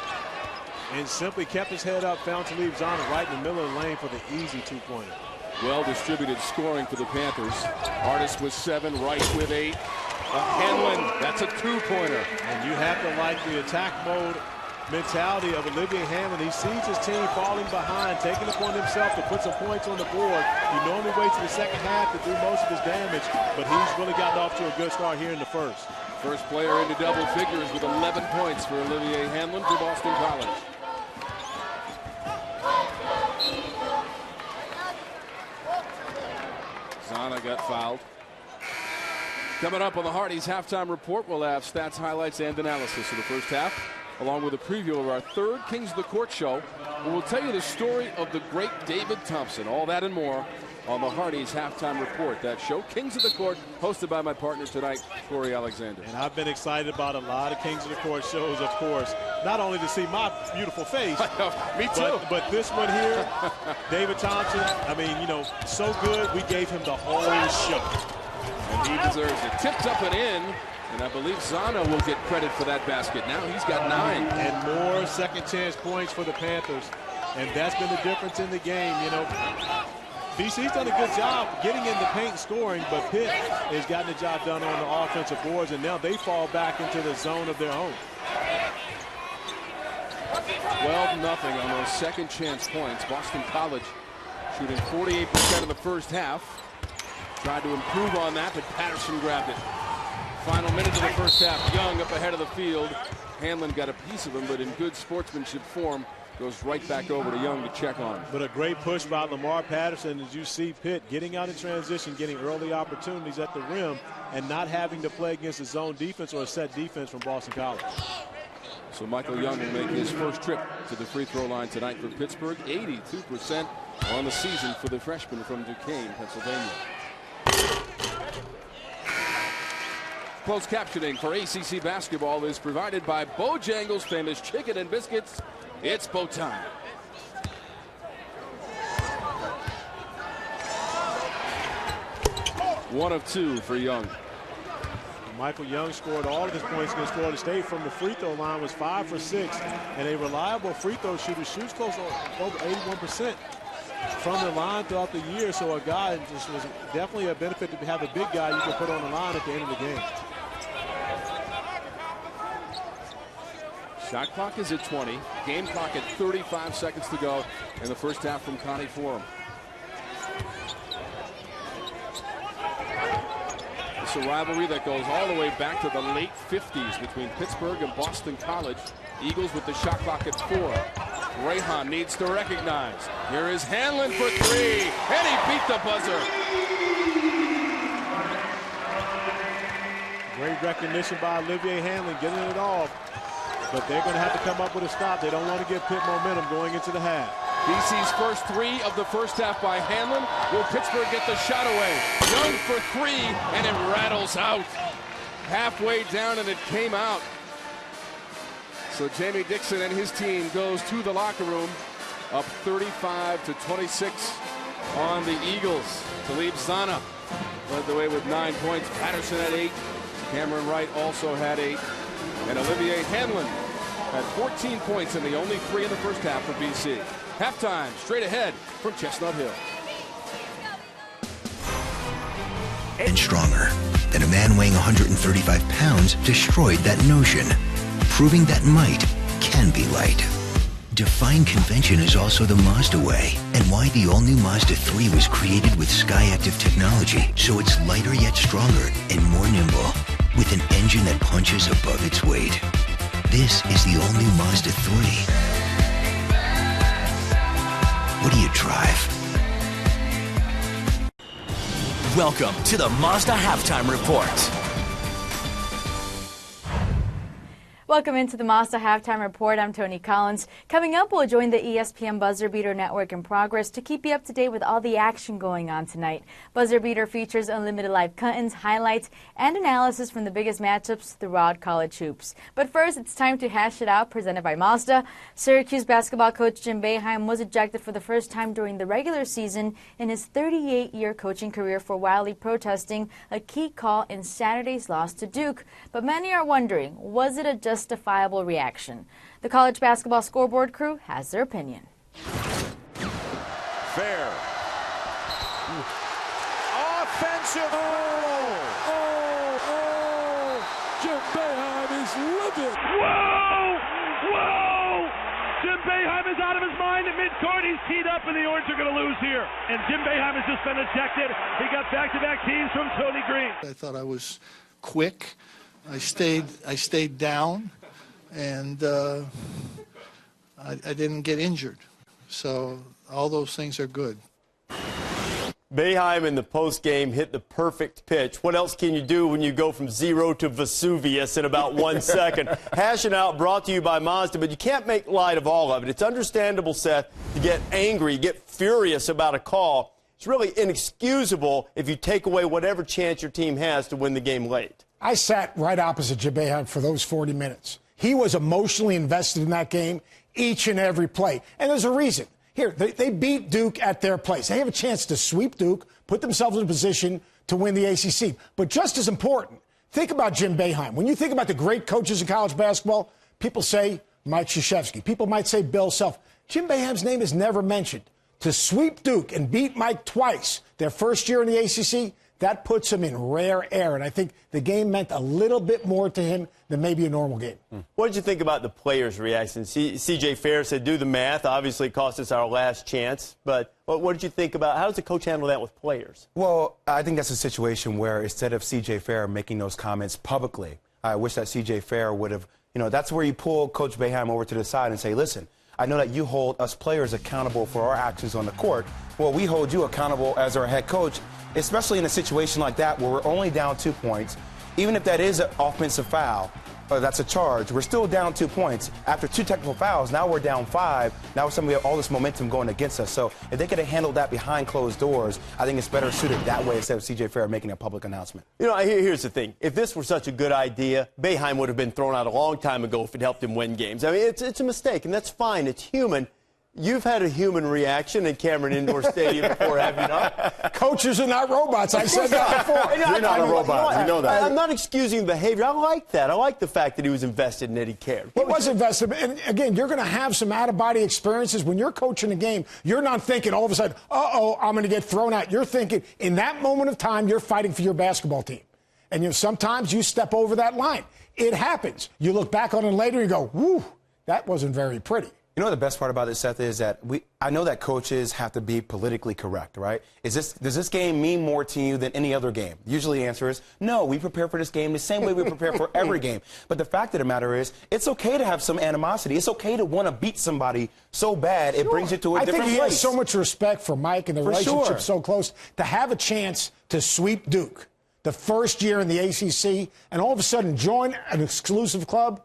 and simply kept his head up, found Talib Zana right in the middle of the lane for the easy 2-pointer. Well-distributed scoring for the Panthers. Artist with 7, Wright with 8. Hanlon, that's a 2-pointer. And you have to like the attack mode mentality of Olivier Hanlon. He sees his team falling behind, taking it upon himself to put some points on the board. He normally waits to the second half to do most of his damage, but he's really gotten off to a good start here in the first. First player into double figures with 11 points for Olivier Hanlon for Boston College. Zana got fouled. Coming up on the Hardee's halftime report, we'll have stats, highlights, and analysis of the first half, along with a preview of our third Kings of the Court show, where we'll tell you the story of the great David Thompson. All that and more on the Hardee's Halftime Report. That show, Kings of the Court, hosted by my partner tonight, Corey Alexander. And I've been excited about a lot of Kings of the Court shows, of course, not only to see my beautiful face, me too. But this one here, David Thompson, I mean, you know, so good, we gave him the whole show. And he deserves it. Tipped up and in. And I believe Zana will get credit for that basket. Now he's got 9. And more second chance points for the Panthers. And that's been the difference in the game. You know, BC's done a good job getting in the paint and scoring, but Pitt has gotten the job done on the offensive boards, and now they fall back into the zone of their own. 12-0 on those second chance points. Boston College shooting 48% of the first half. Tried to improve on that, but Patterson grabbed it. Final minutes of the first half. Young up ahead of the field. Hanlon got a piece of him, but in good sportsmanship form, goes right back over to Young to check on him. But a great push by Lamar Patterson as you see Pitt getting out in transition, getting early opportunities at the rim, and not having to play against a zone defense or a set defense from Boston College. So Michael Young will make his first trip to the free throw line tonight for Pittsburgh. 82% on the season for the freshman from Duquesne, Pennsylvania. Closed captioning for ACC basketball is provided by Bojangles' famous chicken and biscuits. It's bow time. One of 2 for Young. Michael Young scored all of his points against Florida State from the free throw line, was 5 for 6, and a reliable free throw shooter, shoots close to over 81% from the line throughout the year. So a guy just was definitely a benefit to have a big guy you can put on the line at the end of the game. Shot clock is at 20. Game clock at 35 seconds to go in the first half from Connie Forum. It's a rivalry that goes all the way back to the late 50s between Pittsburgh and Boston College. Eagles with the shot clock at 4. Rahan needs to recognize. Here is Hanlon for 3, and he beat the buzzer. Great recognition by Olivier Hanlon, getting it off. But they're going to have to come up with a stop. They don't want to give Pitt momentum going into the half. BC's first 3 of the first half by Hanlon. Will Pittsburgh get the shot away? Young for 3, and it rattles out. Halfway down, and it came out. So Jamie Dixon and his team goes to the locker room, up 35-26 on the Eagles. Talib Zana led the way with 9 points. Patterson had 8. Cameron Wright also had 8. And Olivier Hanlon had 14 points in the only 3 in the first half for BC. Halftime, straight ahead from Chestnut Hill. And stronger than a man weighing 135 pounds destroyed that notion, proving that might can be light. Defying convention is also the Mazda way, and why the all-new Mazda 3 was created with Skyactiv technology, so it's lighter yet stronger and more nimble, with an engine that punches above its weight. This is the all-new Mazda 3. What do you drive? Welcome to the Mazda Halftime Report. Welcome into the Mazda Halftime Report. I'm Tony Collins. Coming up, we'll join the ESPN Buzzer Beater Network in progress to keep you up to date with all the action going on tonight. Buzzer Beater features unlimited live cut-ins, highlights, and analysis from the biggest matchups throughout college hoops. But first, it's time to hash it out, presented by Mazda. Syracuse basketball coach Jim Boeheim was ejected for the first time during the regular season in his 38-year coaching career for wildly protesting a key call in Saturday's loss to Duke. But many are wondering, was it a justifiable reaction? The college basketball scoreboard crew has their opinion. Fair. Offensive. Jim Boeheim is livid. Whoa! Whoa! Jim Boeheim is out of his mind at midcourt. He's teed up, and the Orange are going to lose here. And Jim Boeheim has just been ejected. He got back-to-back teams from Tony Green. I thought I was quick. I stayed down, and I didn't get injured. So all those things are good. Boeheim in the postgame hit the perfect pitch. What else can you do when you go from 0 to Vesuvius in about 1 second? Hashing out brought to you by Mazda, but you can't make light of all of it. It's understandable, Seth, to get angry, get furious about a call. It's really inexcusable if you take away whatever chance your team has to win the game late. I sat right opposite Jim Boeheim for those 40 minutes. He was emotionally invested in that game, each and every play. And there's a reason. Here, they beat Duke at their place. They have a chance to sweep Duke, put themselves in a position to win the ACC. But just as important, think about Jim Boeheim. When you think about the great coaches in college basketball, people say Mike Krzyzewski. People might say Bill Self. Jim Boeheim's name is never mentioned. To sweep Duke and beat Mike twice, their first year in the ACC, that puts him in rare air. And I think the game meant a little bit more to him than maybe a normal game. What did you think about the players' reaction? C.J. Fair said, do the math. Obviously, it cost us our last chance. But what did you think about how does the coach handle that with players? Well, I think that's a situation where instead of C.J. Fair making those comments publicly, I wish that C.J. Fair would have, that's where you pull Coach Boeheim over to the side and say, listen, I know that you hold us players accountable for our actions on the court. Well, we hold you accountable as our head coach, especially in a situation like that where we're only down 2 points. Even if that is an offensive foul, or that's a charge, we're still down 2 points. After 2 technical fouls, now we're down 5. Now we have all this momentum going against us. So if they could have handled that behind closed doors, I think it's better suited that way instead of C.J. Fair making a public announcement. Here's the thing. If this were such a good idea, Boeheim would have been thrown out a long time ago if it helped him win games. I mean, it's a mistake, and that's fine. It's human. You've had a human reaction in Cameron Indoor Stadium before, have you not? Coaches are not robots. I said that before. You're not a robot. You know that. I'm not excusing behavior. I like that. I like the fact that he was invested and that he cared. He was invested. And again, you're going to have some out-of-body experiences. When you're coaching a game, you're not thinking all of a sudden, uh-oh, I'm going to get thrown out. You're thinking in that moment of time, you're fighting for your basketball team. And sometimes you step over that line. It happens. You look back on it later and you go, whoo, that wasn't very pretty. You know the best part about this, Seth, is that I know that coaches have to be politically correct, right? Does this game mean more to you than any other game? Usually the answer is, no, we prepare for this game the same way we prepare for every game. But the fact of the matter is, it's okay to have some animosity. It's okay to want to beat somebody so bad it brings you to a different place. I think he has so much respect for Mike and the relationship so close to have a chance to sweep Duke the first year in the ACC and all of a sudden join an exclusive club.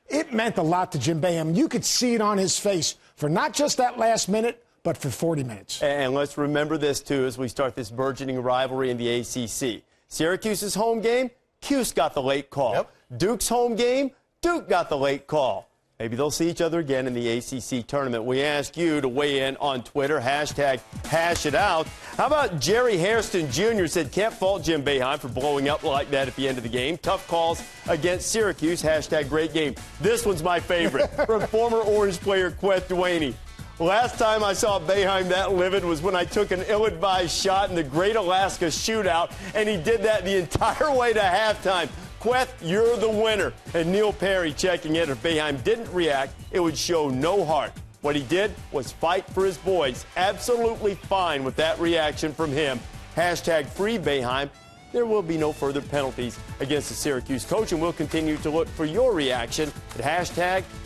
It meant a lot to Jim Boeheim. You could see it on his face for not just that last minute, but for 40 minutes. And let's remember this, too, as we start this burgeoning rivalry in the ACC. Syracuse's home game, Cuse got the late call. Yep. Duke's home game, Duke got the late call. Maybe they'll see each other again in the ACC tournament. We ask you to weigh in on Twitter, #HashItOut. How about Jerry Hairston Jr. said, can't fault Jim Boeheim for blowing up like that at the end of the game. Tough calls against Syracuse, #great game. This one's my favorite from former Orange player Queth Duaney. Last time I saw Boeheim that livid was when I took an ill-advised shot in the Great Alaska Shootout, and he did that the entire way to halftime. Queth, you're the winner. And Neil Perry checking in. If Boeheim didn't react, it would show no heart. What he did was fight for his boys. Absolutely fine with that reaction from him. #free Boeheim. There will be no further penalties against the Syracuse coach, and we'll continue to look for your reaction at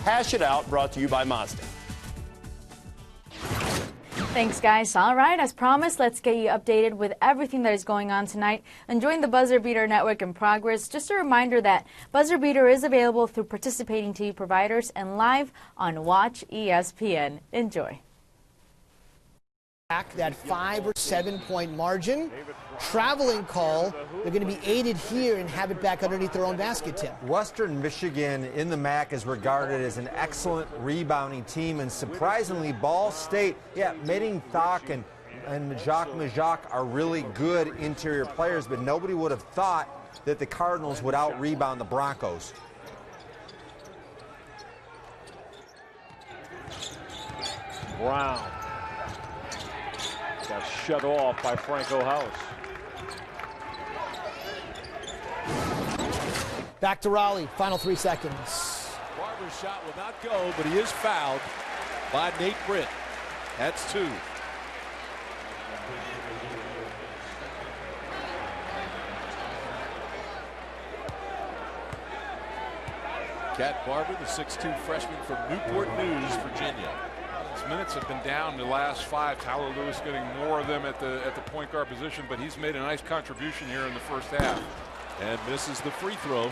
#HashItOut, brought to you by Mazda. Thanks, guys. All right, as promised, let's get you updated with everything that is going on tonight and join the Buzzer Beater Network in progress. Just a reminder that Buzzer Beater is available through participating TV providers and live on Watch ESPN. Enjoy. That 5 or 7 point margin. Traveling call. They're going to be aided here and have it back underneath their own basket, Tim. Western Michigan in the MAC is regarded as an excellent rebounding team, and surprisingly, Ball State, Meding Thak and Majak are really good interior players, but nobody would have thought that the Cardinals would out-rebound the Broncos. Brown got shut off by Franco House. Back to Raleigh, final 3 seconds. Barber's shot will not go, but he is fouled by Nate Britt. That's 2. Cat Barber, the 6'2 freshman from Newport News, Virginia. His minutes have been down the last 5. Tyler Lewis getting more of them at the point guard position, but he's made a nice contribution here in the first half. And misses the free throw.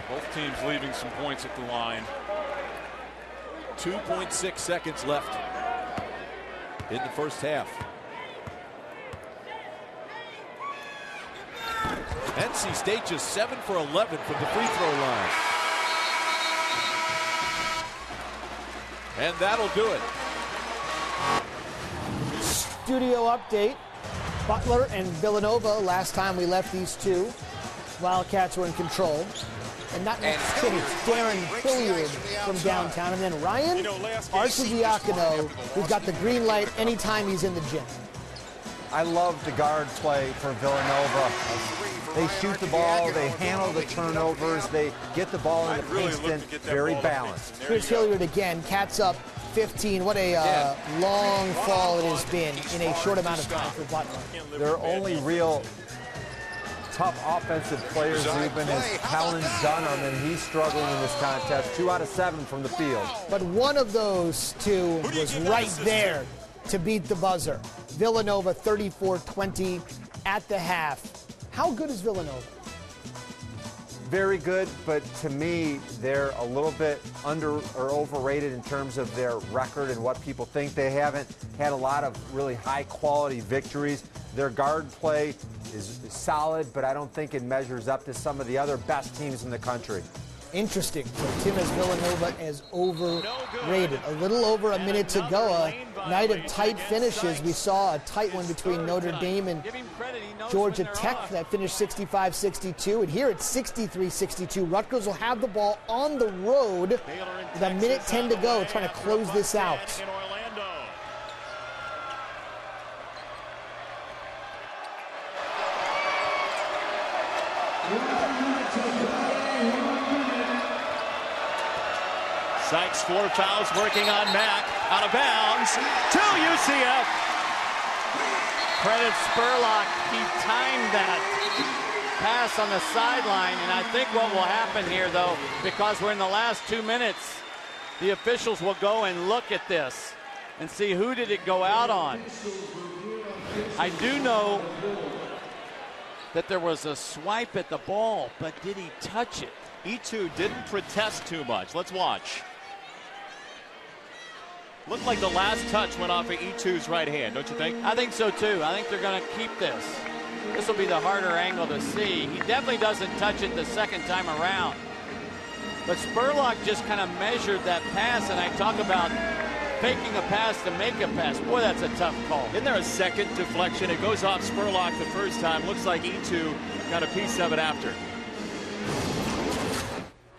Both teams leaving some points at the line. 2.6 seconds left. in the first half. NC State just 7 for 11 from the free throw line. And that'll do it. Studio update. Butler and Villanova, last time we left these two, Wildcats were in control. And not necessarily Darren Hilliard from downtown. And then Ryan Arcidiacono, who's got the green light anytime he's in the gym. I love the guard play for Villanova. They shoot the ball, they handle the turnovers, they get the ball in the paint, very balanced. Here's Hilliard again, Cats up 15. What a long fall it has been in a short amount of time for Butler. Their only real tough offensive players, Zubin, is Kellen Dunham, and he's struggling in this contest. 2 out of 7 from the field. But one of those two was right there to beat the buzzer. Villanova 34-20 at the half. How good is Villanova? Very good, but to me, they're a little bit under or overrated in terms of their record and what people think. They haven't had a lot of really high-quality victories. Their guard play is solid, but I don't think it measures up to some of the other best teams in the country. Interesting. So Tim has Villanova as overrated. A little over a minute to go. A night of tight finishes. We saw a tight one between Notre Dame and Georgia Tech that finished 65-62. And here it's 63-62. Rutgers will have the ball on the road with a minute 10 to go, trying to close this out. Sykes 4 fouls working on Mack. Out of bounds to UCF. Credit Spurlock. He timed that pass on the sideline. And I think what will happen here, though, because we're in the last 2 minutes, the officials will go and look at this and see who did it go out on. I do know that there was a swipe at the ball, but did he touch it? E2 didn't protest too much. Let's watch. Looked like the last touch went off of E2's right hand, don't you think? I think so, too. I think they're going to keep this. This will be the harder angle to see. He definitely doesn't touch it the second time around. But Spurlock just kind of measured that pass, and I talk about faking a pass to make a pass. Boy, that's a tough call. Isn't there a second deflection? It goes off Spurlock the first time. Looks like E2 got a piece of it after.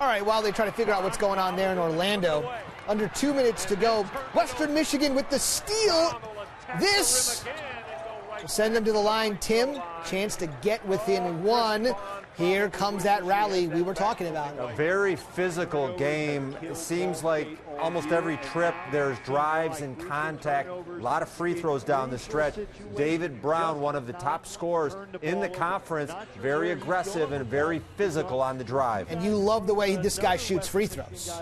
All right, while they try to figure out what's going on there in Orlando, under 2 minutes to go, Western Michigan with the steal. This will send them to the line. Tim, chance to get within one. Here comes that rally we were talking about. A very physical game. It seems like almost every trip there's drives and contact. A lot of free throws down the stretch. David Brown, one of the top scorers in the conference, very aggressive and very physical on the drive. And you love the way this guy shoots free throws.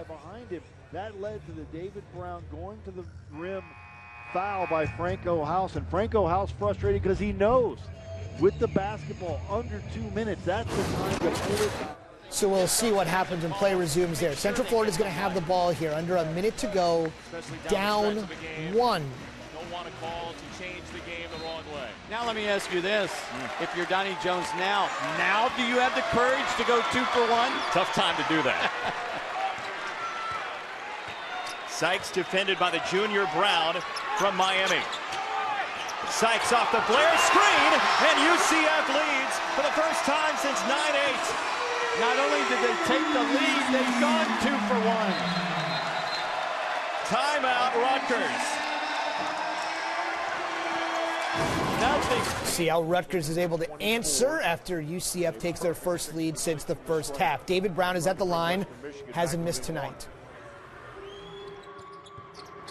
That led to the David Brown going to the rim foul by Franco House. And Franco House frustrated because he knows with the basketball under 2 minutes, that's the time to pull it. So we'll see what happens when play resumes there. Central Florida's going to have the ball here. Under a minute to go, down one. Don't want to call to change the game the wrong way. Now let me ask you this. If you're Donnie Jones now do you have the courage to go 2 for 1? Tough time to do that. Sykes defended by the junior Brown from Miami. Sykes off the Blair screen, and UCF leads for the first time since 9-8. Not only did they take the lead, they've gone 2 for 1. Timeout, Rutgers. Nothing. See how Rutgers is able to answer after UCF takes their first lead since the first half. David Brown is at the line, hasn't missed tonight.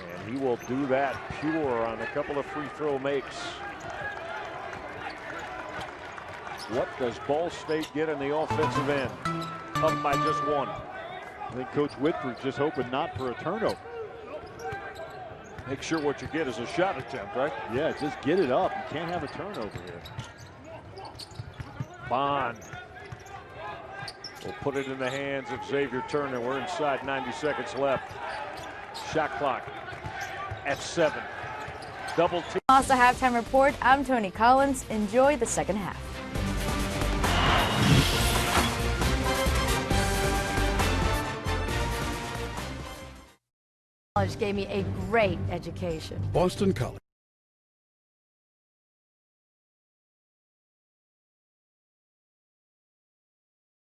And he will do that pure on a couple of free throw makes. What does Ball State get in the offensive end? Up by just 1. I think Coach Whitford's just hoping not for a turnover. Make sure what you get is a shot attempt, right? Yeah, just get it up. You can't have a turnover here. Bond will put it in the hands of Xavier Turner. We're inside 90 seconds left. Shot clock at 7. double team. Mazda Halftime Report. I'm Tony Collins. Enjoy the second half. College gave me a great education. Boston College.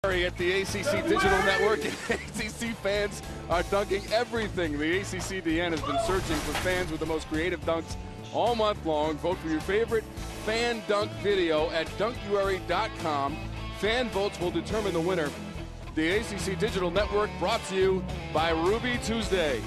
At the ACC Digital Network, ACC fans are dunking everything. The ACC-DN has been searching for fans with the most creative dunks all month long. Vote for your favorite fan dunk video at dunkuary.com. Fan votes will determine the winner. The ACC Digital Network brought to you by Ruby Tuesday.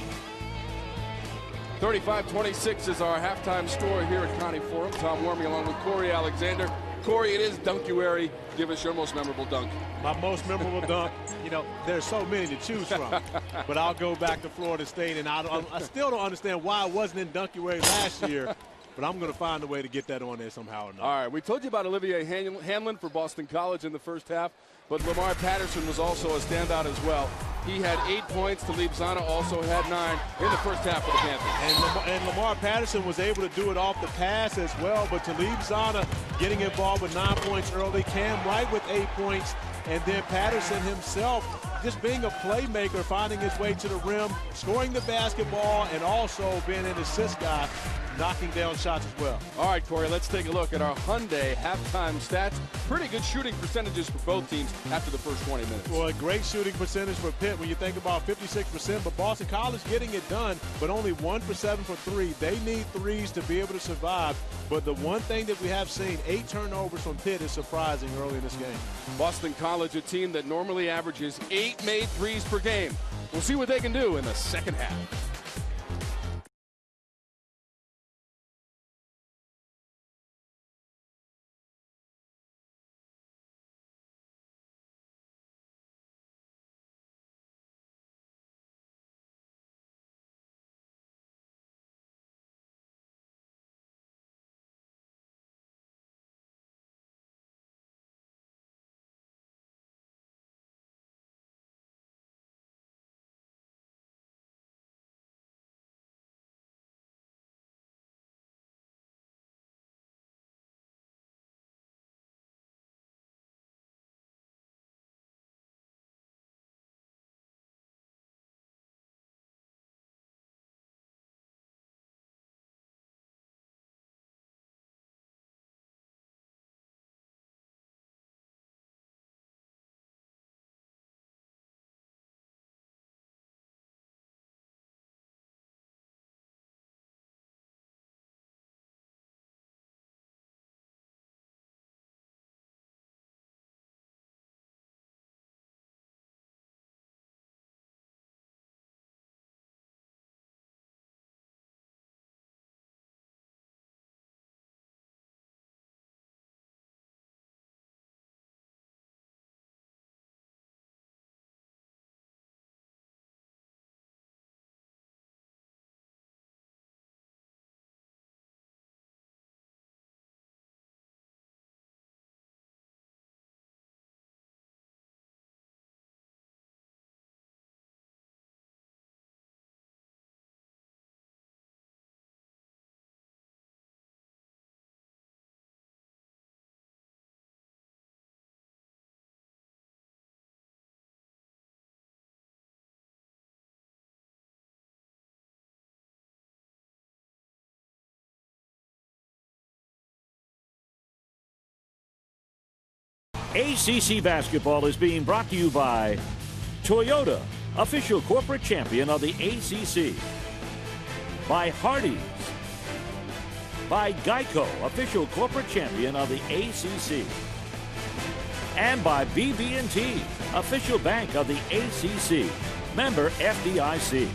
35-26 is our halftime score here at Connie Forum. Tom Wormy along with Corey Alexander. Corey, it is Dunkuary. Give us your most memorable dunk. My most memorable dunk, you know, there's so many to choose from. But I'll go back to Florida State, and I still don't understand why it wasn't in Dunkuary last year. But I'm going to find a way to get that on there somehow or not. All right, we told you about Olivier Hanlon for Boston College in the first half, but Lamar Patterson was also a standout as well. He had 8 points. Talib Zana also had 9 in the first half for the Panthers. And Lamar Patterson was able to do it off the pass as well, but Talib Zana getting involved with 9 points early, Cam Wright with 8 points, and then Patterson himself just being a playmaker, finding his way to the rim, scoring the basketball, and also being an assist guy, knocking down shots as well. All right, Corey, let's take a look at our Hyundai halftime stats. Pretty good shooting percentages for both teams after the first 20 minutes. Well, a great shooting percentage for Pitt when you think about 56%, but Boston College getting it done, but only 1 for 7 for 3. They need threes to be able to survive, but the one thing that we have seen, 8 turnovers from Pitt, is surprising early in this game. Boston College, a team that normally averages 8 made threes per game. We'll see what they can do in the second half. ACC basketball is being brought to you by Toyota, official corporate champion of the ACC. By Hardee's. By Geico, official corporate champion of the ACC. And by BB&T, official bank of the ACC. Member FDIC.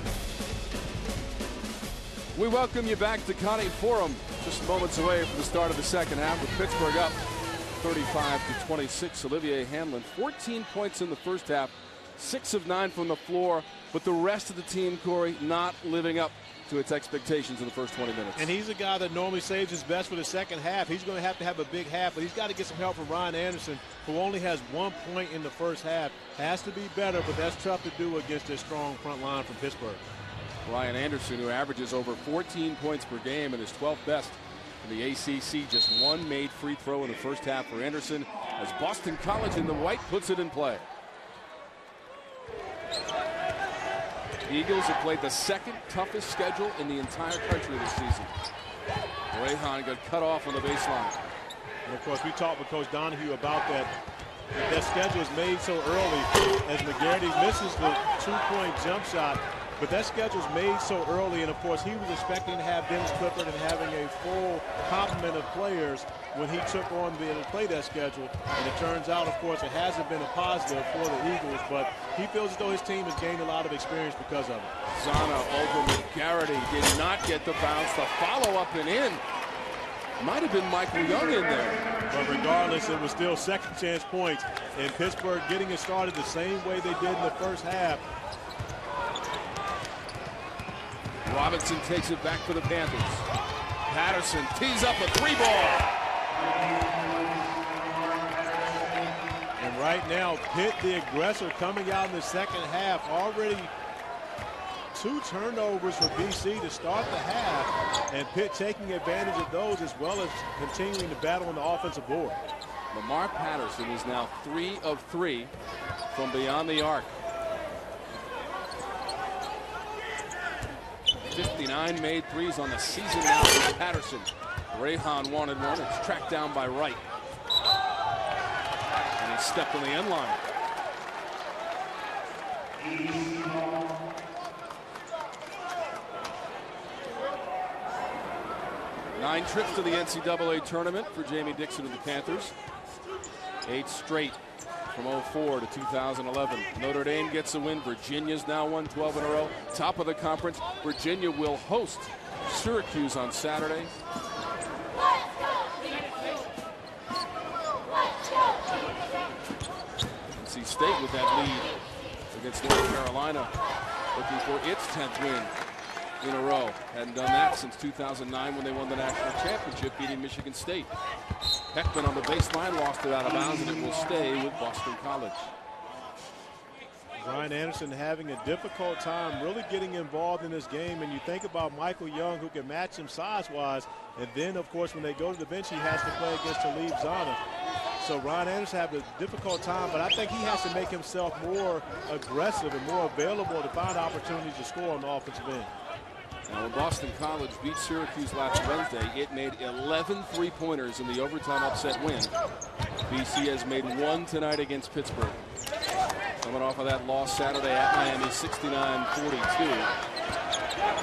We welcome you back to Connie Forum. Just moments away from the start of the second half with Pittsburgh up 35-26. Olivier Hanlon, 14 points in the first half, 6 of 9 from the floor, but the rest of the team, Corey, not living up to its expectations in the first 20 minutes. And he's a guy that normally saves his best for the second half. He's going to have a big half, but he's got to get some help from Ryan Anderson, who only has 1 point in the first half. Has to be better, but that's tough to do against this strong front line from Pittsburgh. Ryan Anderson, who averages over 14 points per game and is 12th best in the ACC. Just one made free throw in the first half for Anderson as Boston College in the white puts it in play. The Eagles have played the second toughest schedule in the entire country this season. Rayhan got cut off on the baseline. And of course, we talked with Coach Donahue about that. That schedule is made so early as McGarity misses the two-point jump shot. But that schedule's made so early, and of course, he was expecting to have Dennis Clifford and having a full complement of players when he took on to play that schedule. And it turns out, of course, it hasn't been a positive for the Eagles, but he feels as though his team has gained a lot of experience because of it. Zana over McGarity did not get the bounce. The follow-up and in. Might have been Michael Young in there. But regardless, it was still second chance points. And Pittsburgh getting it started the same way they did in the first half. Robinson takes it back for the Panthers. Patterson tees up a three ball. And right now, Pitt, the aggressor, coming out in the second half. Already 2 turnovers for BC to start the half. And Pitt taking advantage of those as well as continuing to battle on the offensive board. Lamar Patterson is now 3 of 3 from beyond the arc. 59 made threes on the season now for Patterson. Rayhan wanted one. It's tracked down by Wright. And he stepped on the end line. Nine trips to the NCAA tournament for Jamie Dixon of the Panthers. 8 straight from 04 to 2011. Notre Dame gets a win. Virginia's now won 12 in a row. Top of the conference. Virginia will host Syracuse on Saturday. NC State with that lead against North Carolina, looking for its 10th win in a row. Hadn't done that since 2009 when they won the national championship, beating Michigan State. Heckman on the baseline, lost it out of bounds, and it will stay with Boston College. Ryan Anderson having a difficult time really getting involved in this game. And you think about Michael Young, who can match him size-wise. And then, of course, when they go to the bench, he has to play against Talib Zana. So Ryan Anderson having a difficult time, but I think he has to make himself more aggressive and more available to find opportunities to score on the offensive end. Now, when Boston College beat Syracuse last Wednesday, it made 11 three-pointers in the overtime upset win. BC has made 1 tonight against Pittsburgh. Coming off of that loss Saturday at Miami, 69-42.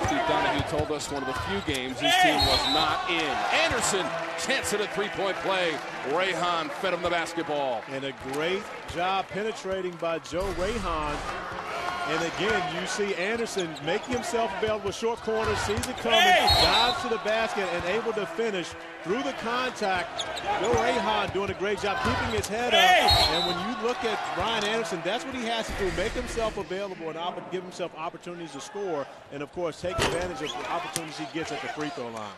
Steve Donahue told us one of the few games his team was not in. Anderson, chance at a three-point play. Rayhan fed him the basketball. And a great job penetrating by Joe Rayhan. And again, you see Anderson making himself available with short corners, sees it coming, dives to the basket, and able to finish through the contact. Joe Rayhan doing a great job keeping his head up. And when you look at Ryan Anderson, that's what he has to do, make himself available and give himself opportunities to score, and of course take advantage of the opportunities he gets at the free throw line.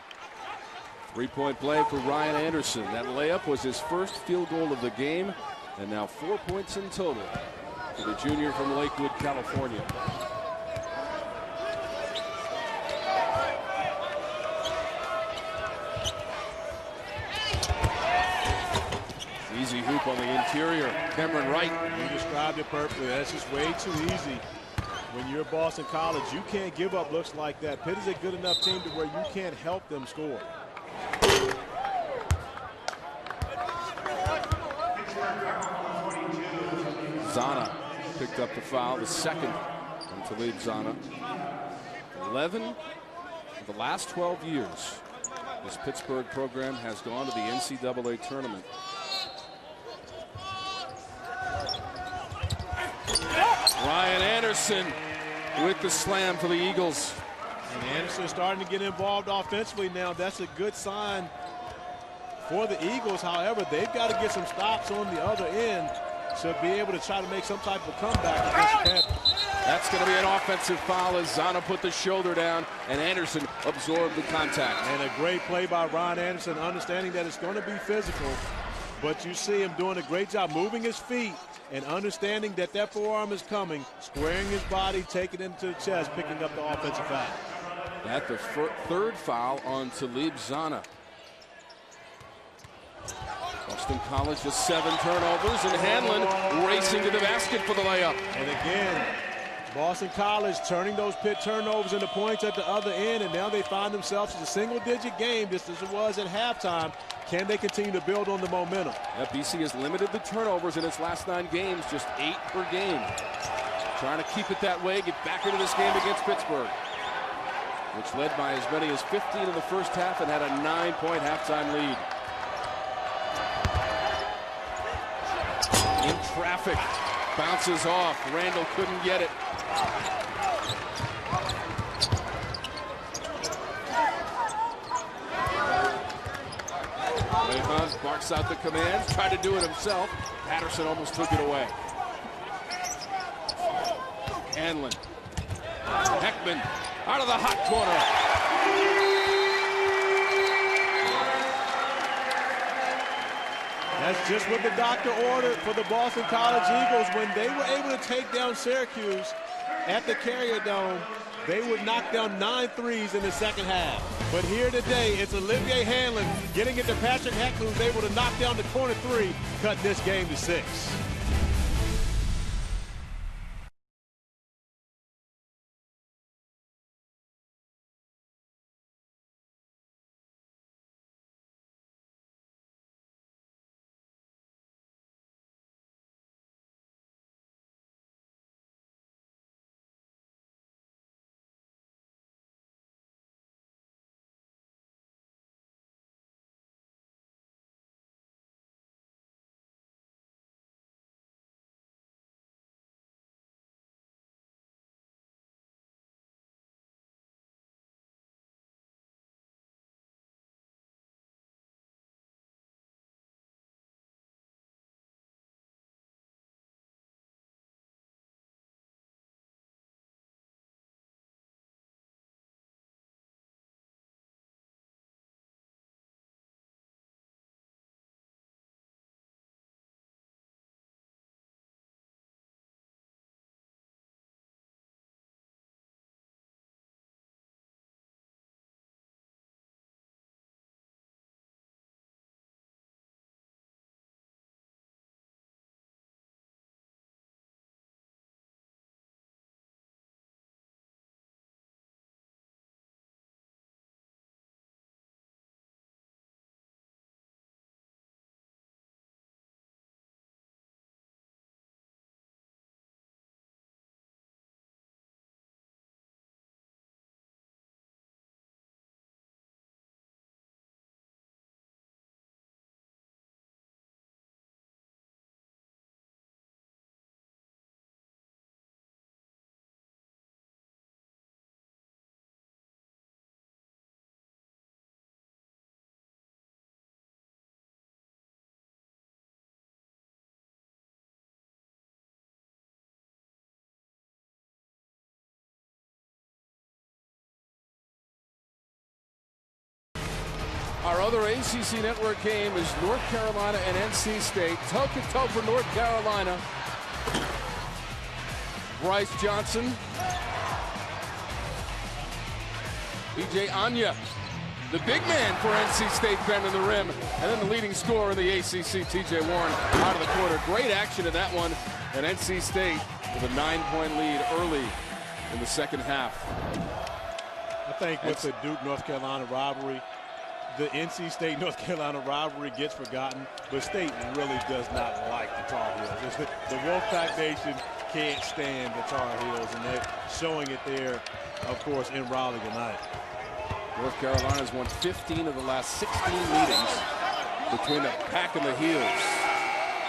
Three-point play for Ryan Anderson. That layup was his first field goal of the game, and now 4 points in total for the junior from Lakewood, California. Easy hoop on the interior. Cameron Wright. You described it perfectly. That's just way too easy. When you're Boston College, you can't give up looks like that. Pitt is a good enough team to where you can't help them score. Zana picked up the foul, the second from Talib Zana. 11 of the last 12 years, this Pittsburgh program has gone to the NCAA tournament. Ryan Anderson with the slam for the Eagles. And Anderson starting to get involved offensively now. That's a good sign for the Eagles. However, they've got to get some stops on the other end to be able to try to make some type of comeback against the Panthers. That's going to be an offensive foul as Zana put the shoulder down and Anderson absorbed the contact. And a great play by Ryan Anderson, understanding that it's going to be physical. but you see him doing a great job moving his feet and understanding that that forearm is coming, squaring his body, taking it into the chest, picking up the offensive foul. That's the third foul on Talib Zana. Boston College just 7 turnovers, and Hanlon racing to the basket for the layup. And again, Boston College turning those Pitt turnovers into points at the other end, and now they find themselves in a single-digit game just as it was at halftime. Can they continue to build on the momentum? Yeah, BC has limited the turnovers in its last 9 games, just 8 per game. Trying to keep it that way, get back into this game against Pittsburgh, which led by as many as 15 in the first half and had a 9-point halftime lead. In traffic, bounces off. Randall couldn't get it. Levan barks out the command, tried to do it himself. Patterson almost took it away. Hanlon. Heckman out of the hot corner. That's just what the doctor ordered for the Boston College Eagles. When they were able to take down Syracuse at the Carrier Dome, they would knock down 9 threes in the second half. But here today, it's Olivier Hanlon getting it to Patrick Heckman, who's able to knock down the corner 3, cutting this game to 6. Our other ACC Network game is North Carolina and NC State. Toe-to-toe for North Carolina. Bryce Johnson. B.J. Anya, the big man for NC State, bending the rim. And then the leading scorer in the ACC, T.J. Warren, out of the corner. Great action in that one. And NC State with a 9-point lead early in the second half. I think with the Duke-North Carolina rivalry, the NC State-North Carolina rivalry gets forgotten, but State really does not like the Tar Heels. The Wolfpack Nation can't stand the Tar Heels, and they're showing it there, of course, in Raleigh tonight. North Carolina's won 15 of the last 16 meetings between the Pack and the Heels.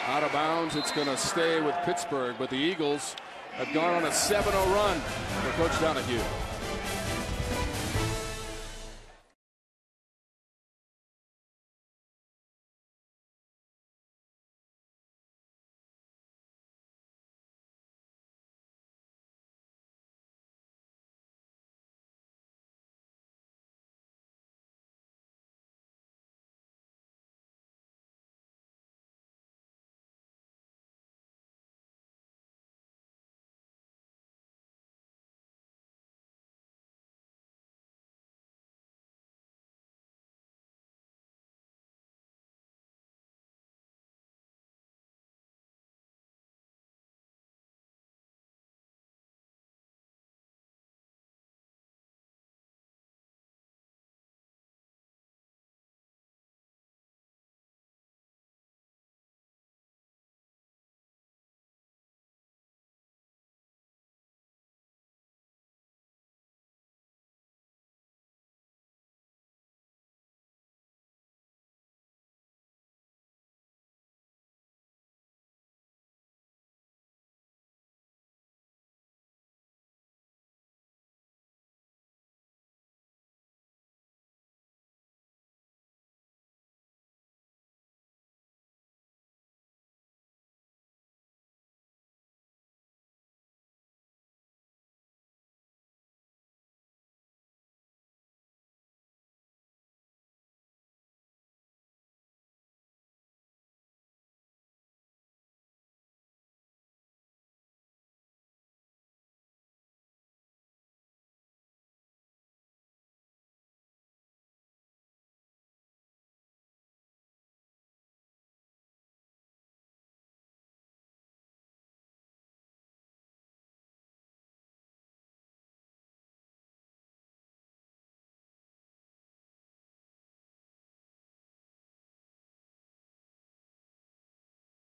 Out of bounds, it's going to stay with Pittsburgh, but the Eagles have gone on a 7-0 run for Coach Donahue.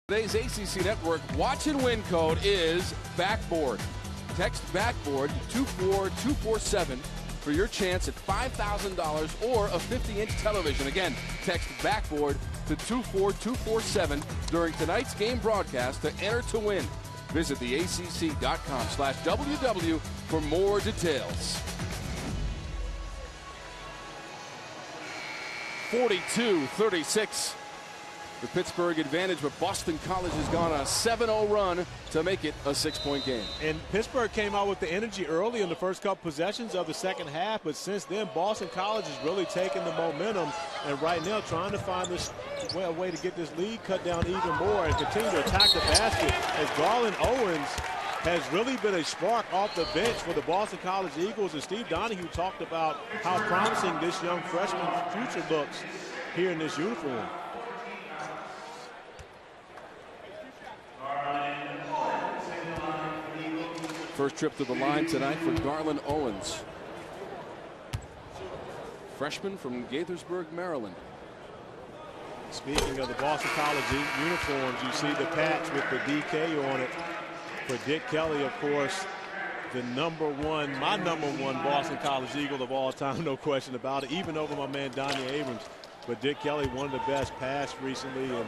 Today's ACC Network Watch and Win code is Backboard. Text Backboard to 24247 for your chance at $5,000 or a 50-inch television. Again, text Backboard to 24247 during tonight's game broadcast to enter to win. Visit theacc.com/WW for more details. 42-36. The Pittsburgh advantage, but Boston College has gone on a 7-0 run to make it a 6-point game. And Pittsburgh came out with the energy early in the first couple possessions of the second half, but since then, Boston College has really taken the momentum and right now trying to find this a way to get this lead cut down even more and continue to attack the basket as Garland Owens has really been a spark off the bench for the Boston College Eagles. And Steve Donahue talked about how promising this young freshman future looks here in this uniform. First trip to the line tonight for Garland Owens. Freshman from Gaithersburg, Maryland. Speaking of the Boston College uniforms, you see the patch with the DK on it. For Dick Kelly, of course, my number one Boston College Eagle of all time, no question about it, even over my man Donnie Abrams. But Dick Kelly, one of the best passed recently, and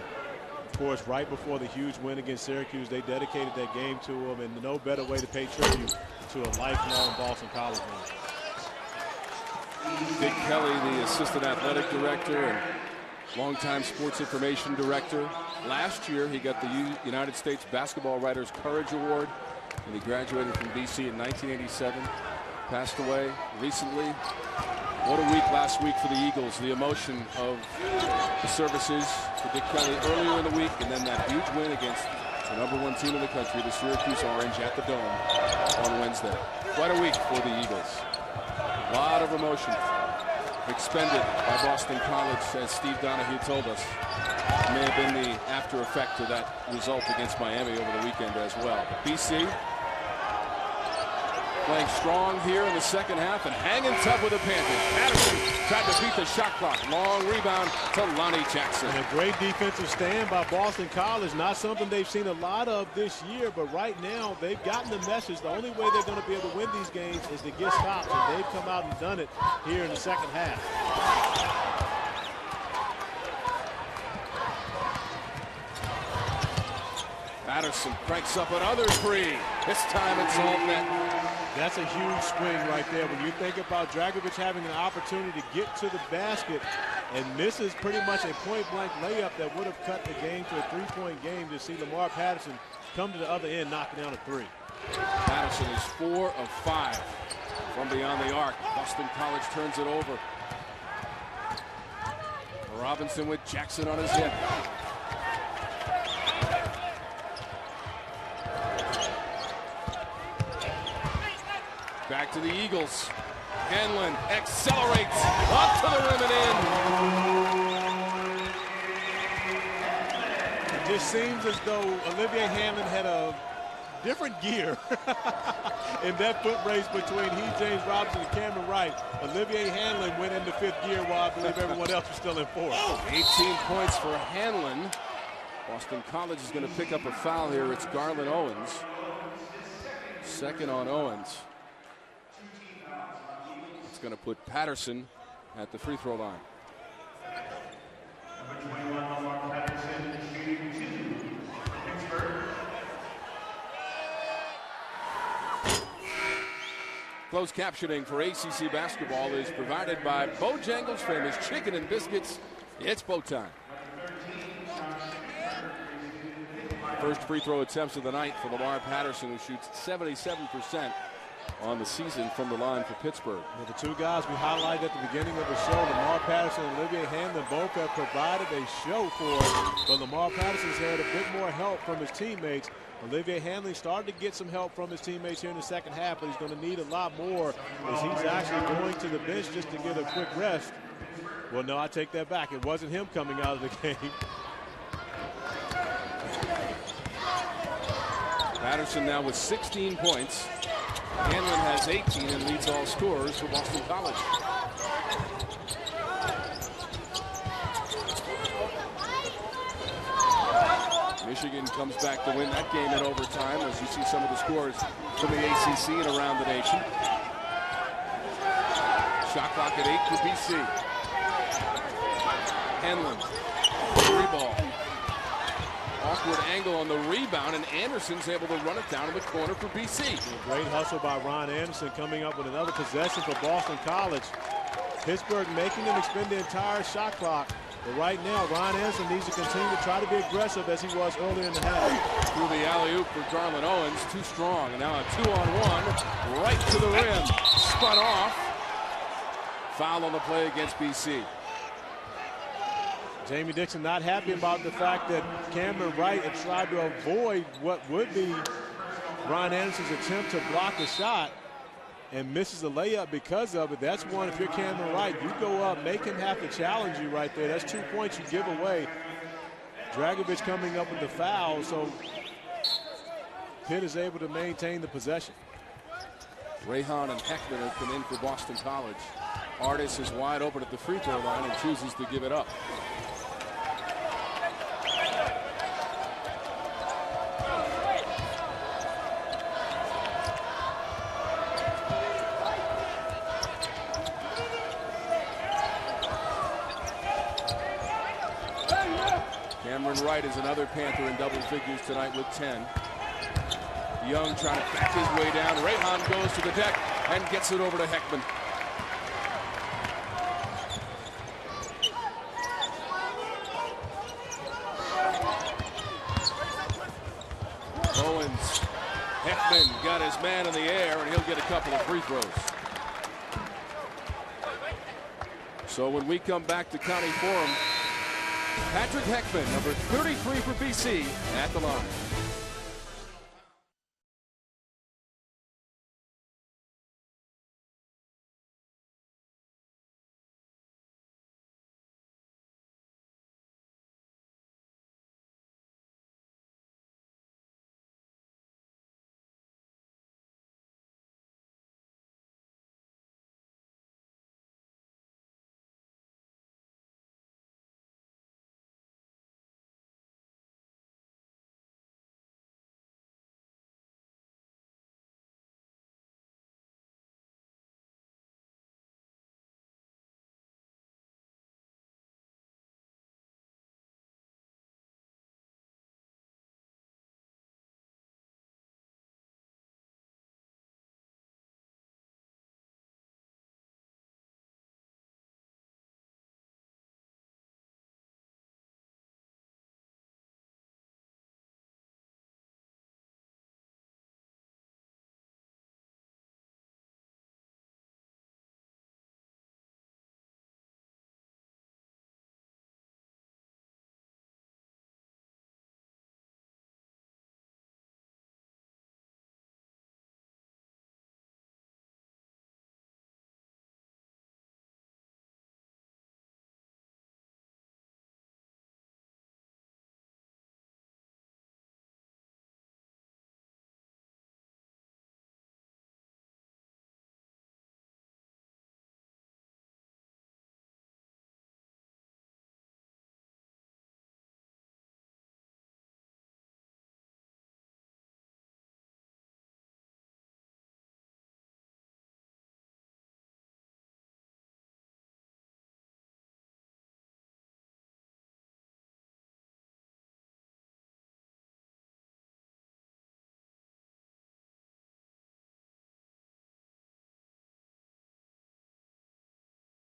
of course, right before the huge win against Syracuse, they dedicated that game to him, and no better way to pay tribute to a lifelong Boston College man. Dick Kelly, the assistant athletic director and longtime sports information director. Last year, he got the United States Basketball Writers Courage Award, and he graduated from BC in 1987. Passed away recently. What a week last week for the Eagles. The emotion of the services for Dick Kelly earlier in the week, and then that huge win against the #1 team in the country, the Syracuse Orange, at the Dome on Wednesday. Quite a week for the Eagles. A lot of emotion expended by Boston College, as Steve Donahue told us. May have been the after effect of that result against Miami over the weekend as well. BC playing strong here in the second half and hanging tough with the Panthers. Patterson tried to beat the shot clock. Long rebound to Lonnie Jackson. And a great defensive stand by Boston College. Not something they've seen a lot of this year, but right now they've gotten the message. The only way they're going to be able to win these games is to get stops, and they've come out and done it here in the second half. Patterson cranks up another three. This time it's all net. That's a huge swing right there. When you think about Dragovic having an opportunity to get to the basket and misses pretty much a point-blank layup that would have cut the game to a three-point game, to see Lamar Patterson come to the other end, knocking down a three. Patterson is 4 of 5 from beyond the arc. Boston College turns it over. Robinson with Jackson on his hip. Back to the Eagles. Hanlon accelerates up to the rim and in. It just seems as though Olivier Hanlon had a different gear in that foot race between James Robinson and Cameron Wright. Olivier Hanlon went into fifth gear while I believe everyone else was still in fourth. 18 points for Hanlon. Boston College is going to pick up a foul here. It's Garland Owens. Second on Owens. It's going to put Patterson at the free throw line. Closed captioning for ACC basketball is provided by Bojangles' famous chicken and biscuits. It's bow time. First free throw attempts of the night for Lamar Patterson, who shoots 77% on the season from the line for Pittsburgh. Well, the two guys we highlighted at the beginning of the show, Lamar Patterson and Olivier Hanlon, both have provided a show for it, but Lamar Patterson's had a bit more help from his teammates. Olivier Hanlon started to get some help from his teammates here in the second half, but he's going to need a lot more as he's actually going to the bench just to get a quick rest. Well, no, I take that back. It wasn't him coming out of the game. Patterson now with 16 points. Hanlon has 18 and leads all scorers for Boston College. Michigan comes back to win that game in overtime, as you see some of the scores from the ACC and around the nation. Shot clock at 8 for BC. Henlon, free ball. Awkward angle on the rebound, and Anderson's able to run it down in the corner for BC. Great hustle by Ron Anderson, coming up with another possession for Boston College. Pittsburgh making them expend the entire shot clock. But right now, Ron Anderson needs to continue to try to be aggressive as he was earlier in the half. Through the alley-oop for Garland Owens, too strong. And now a 2-on-1, right to the rim. Spun off. Foul on the play against BC. Jamie Dixon not happy about the fact that Cameron Wright had tried to avoid what would be Ron Anderson's attempt to block the shot and misses a layup because of it. That's one, if you're Cameron Wright, you go up, make him have to challenge you right there. That's 2 points you give away. Dragovich coming up with the foul, so Pitt is able to maintain the possession. Rayhan and Heckman have come in for Boston College. Artis is wide open at the free throw line and chooses to give it up. Cameron Wright is another Panther in double figures tonight with 10. Young trying to back his way down. Rayhan goes to the deck and gets it over to Heckman. Owens. Heckman got his man in the air, and he'll get a couple of free throws. So when we come back to County Forum, Patrick Heckman, number 33 for BC, at the line.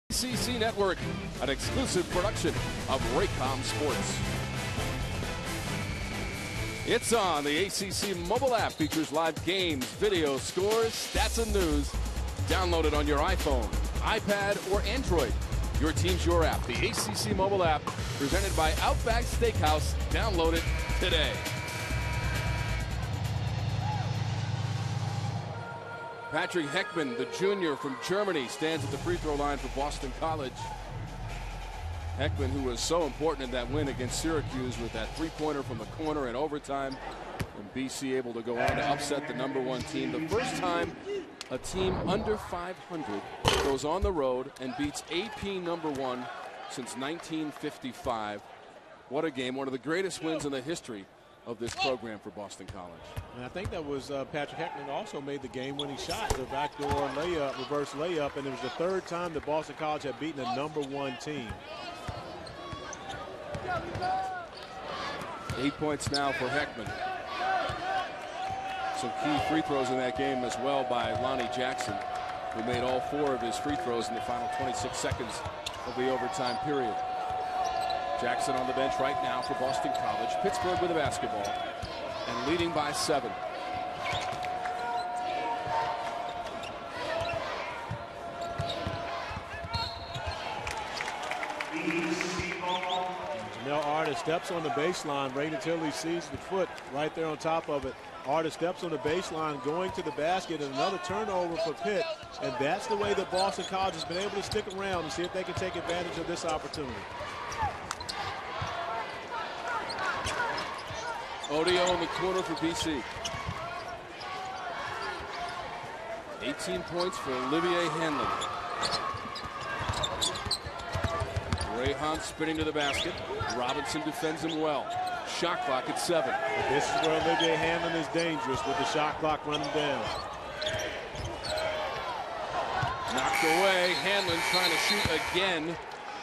ACC Network, an exclusive production of Raycom Sports. It's on. The ACC mobile app features live games, video, scores, stats, and news. Download it on your iPhone, iPad, or Android. Your team's your app. The ACC mobile app, presented by Outback Steakhouse. Download it today. Patrick Heckman, the junior from Germany, stands at the free throw line for Boston College. Heckman, who was so important in that win against Syracuse with that three-pointer from the corner in overtime, and BC able to go on to upset the #1 team. The first time a team under 500 goes on the road and beats AP #1 since 1955. What a game. One of the greatest wins in the history of this program for Boston College. And I think that was Patrick Heckman also made the game-winning shot, the backdoor layup, reverse layup, and it was the third time that Boston College had beaten a #1 team. 8 points now for Heckman. Some key free throws in that game as well by Lonnie Jackson, who made all 4 of his free throws in the final 26 seconds of the overtime period. Jackson on the bench right now for Boston College. Pittsburgh with the basketball and leading by 7. Janelle Artis steps on the baseline. Raina Tilly sees the foot right there on top of it. Artis steps on the baseline, going to the basket, and another turnover for Pitt. And that's the way that Boston College has been able to stick around and see if they can take advantage of this opportunity. Odio in the corner for BC. 18 points for Olivier Hanlon. Rayhan spinning to the basket. Robinson defends him well. Shot clock at 7. This is where Olivier Hanlon is dangerous with the shot clock running down. Knocked away. Hanlon trying to shoot again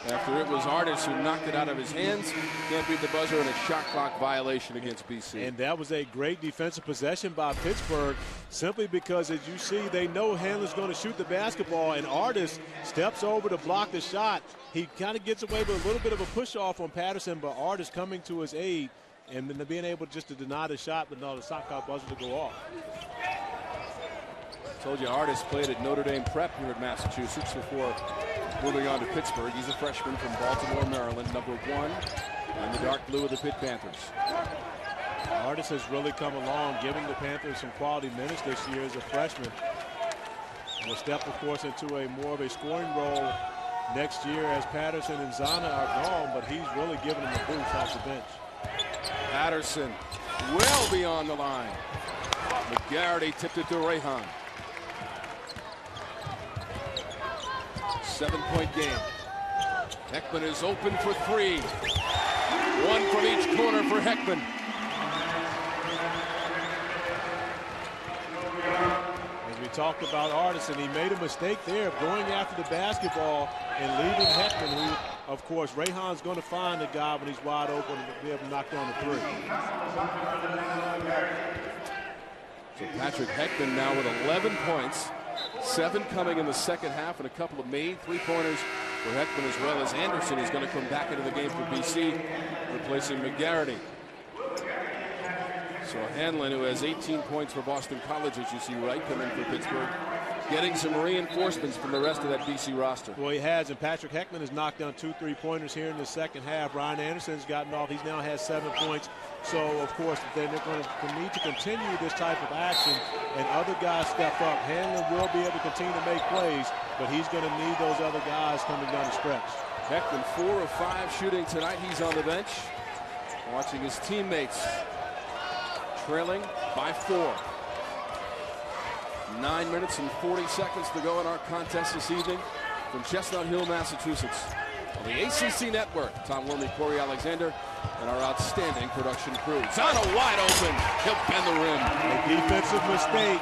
after it was Artis who knocked it out of his hands. Can't beat the buzzer, and a shot clock violation against BC. And that was a great defensive possession by Pittsburgh, simply because, as you see, they know Hanlon's going to shoot the basketball, and Artis steps over to block the shot. He kind of gets away with a little bit of a push-off on Patterson, but Artis coming to his aid and then being able just to deny the shot, but no, the shot clock buzzer to go off. Told you Artis played at Notre Dame Prep here in Massachusetts before moving on to Pittsburgh. He's a freshman from Baltimore, Maryland, #1 in the dark blue of the Pitt Panthers. Artis has really come along, giving the Panthers some quality minutes this year as a freshman. Will step, of course, into a more of a scoring role next year as Patterson and Zana are gone, but he's really giving them a boost off the bench. Patterson well beyond the line. McGarity tipped it to Rayhan. 7-point game. Heckman is open for 3. 1 from each corner for Heckman. As we talked about Artis, and he made a mistake there of going after the basketball and leaving Heckman, who, of course, Rayhan's going to find the guy when he's wide open and be able to knock down the 3. So Patrick Heckman now with 11 points. 7 coming in the second half, and a couple of made 3-pointers for Heckman, as well as Anderson is going to come back into the game for BC, replacing McGarity. So Hanlon, who has 18 points for Boston College, as you see right, coming for Pittsburgh, getting some reinforcements from the rest of that BC roster. Well, he has, and Patrick Heckman has knocked down 2 3-pointers here in the second half. Ryan Anderson's gotten off. He's now has 7 points. So, of course, they're going to need to continue this type of action, and other guys step up. Hanlon will be able to continue to make plays, but he's going to need those other guys coming down the stretch. Heckman 4 of 5 shooting tonight. He's on the bench, watching his teammates trailing by 4. 9 minutes and 40 seconds to go in our contest this evening from Chestnut Hill, Massachusetts. On the ACC Network, Tom Wormy, Corey Alexander, and our outstanding production crew. Zana wide open. He'll bend the rim. A defensive mistake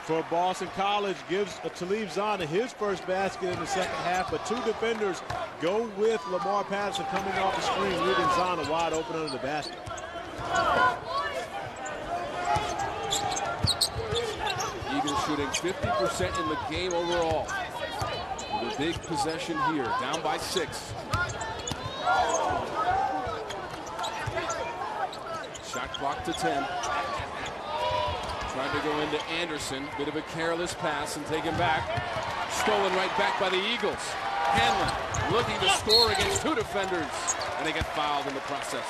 for Boston College gives Talib Zana his first basket in the second half, but 2 defenders go with Lamar Patterson coming off the screen, leaving Zana wide open under the basket. Eagles shooting 50% in the game overall. With a big possession here, down by 6. Shot clock to 10. Trying to go into Anderson. Bit of a careless pass and taken back. Stolen right back by the Eagles. Hanlon looking to score against 2 defenders, and they get fouled in the process.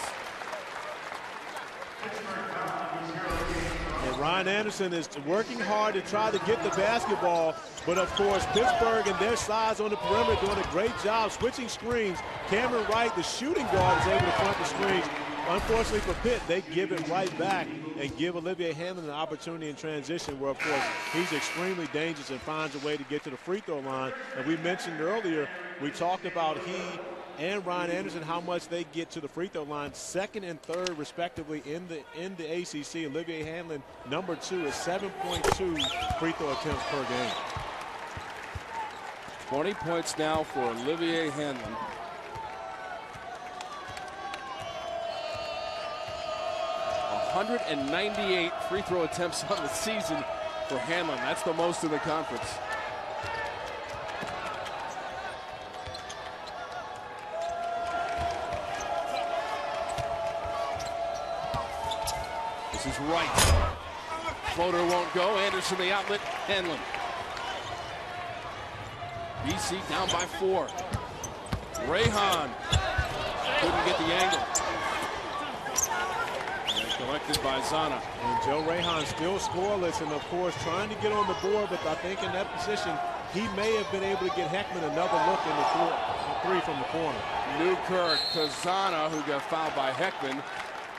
And Ryan Anderson is working hard to try to get the basketball, but of course Pittsburgh and their size on the perimeter doing a great job switching screens. Cameron Wright, the shooting guard, is able to front the screens. Unfortunately for Pitt, they give it right back and give Olivier Hanlon an opportunity in transition where, of course, he's extremely dangerous and finds a way to get to the free throw line. And we mentioned earlier, we talked about he and Ryan Anderson, how much they get to the free throw line, second and third respectively in the ACC. Olivier Hanlon, number 2, is 7.2 free throw attempts per game. 20 points now for Olivier Hanlon. .198 free throw attempts on the season for Hanlon. That's the most in the conference. This is right. Floater won't go. Anderson the outlet. Hanlon. BC down by 4. Rayhan couldn't get the angle. And collected by Zana. And Joe Rayhan still scoreless, and of course trying to get on the board, but I think in that position he may have been able to get Heckman another look in the 3 from the corner. Newkirk to Zana, who got fouled by Heckman,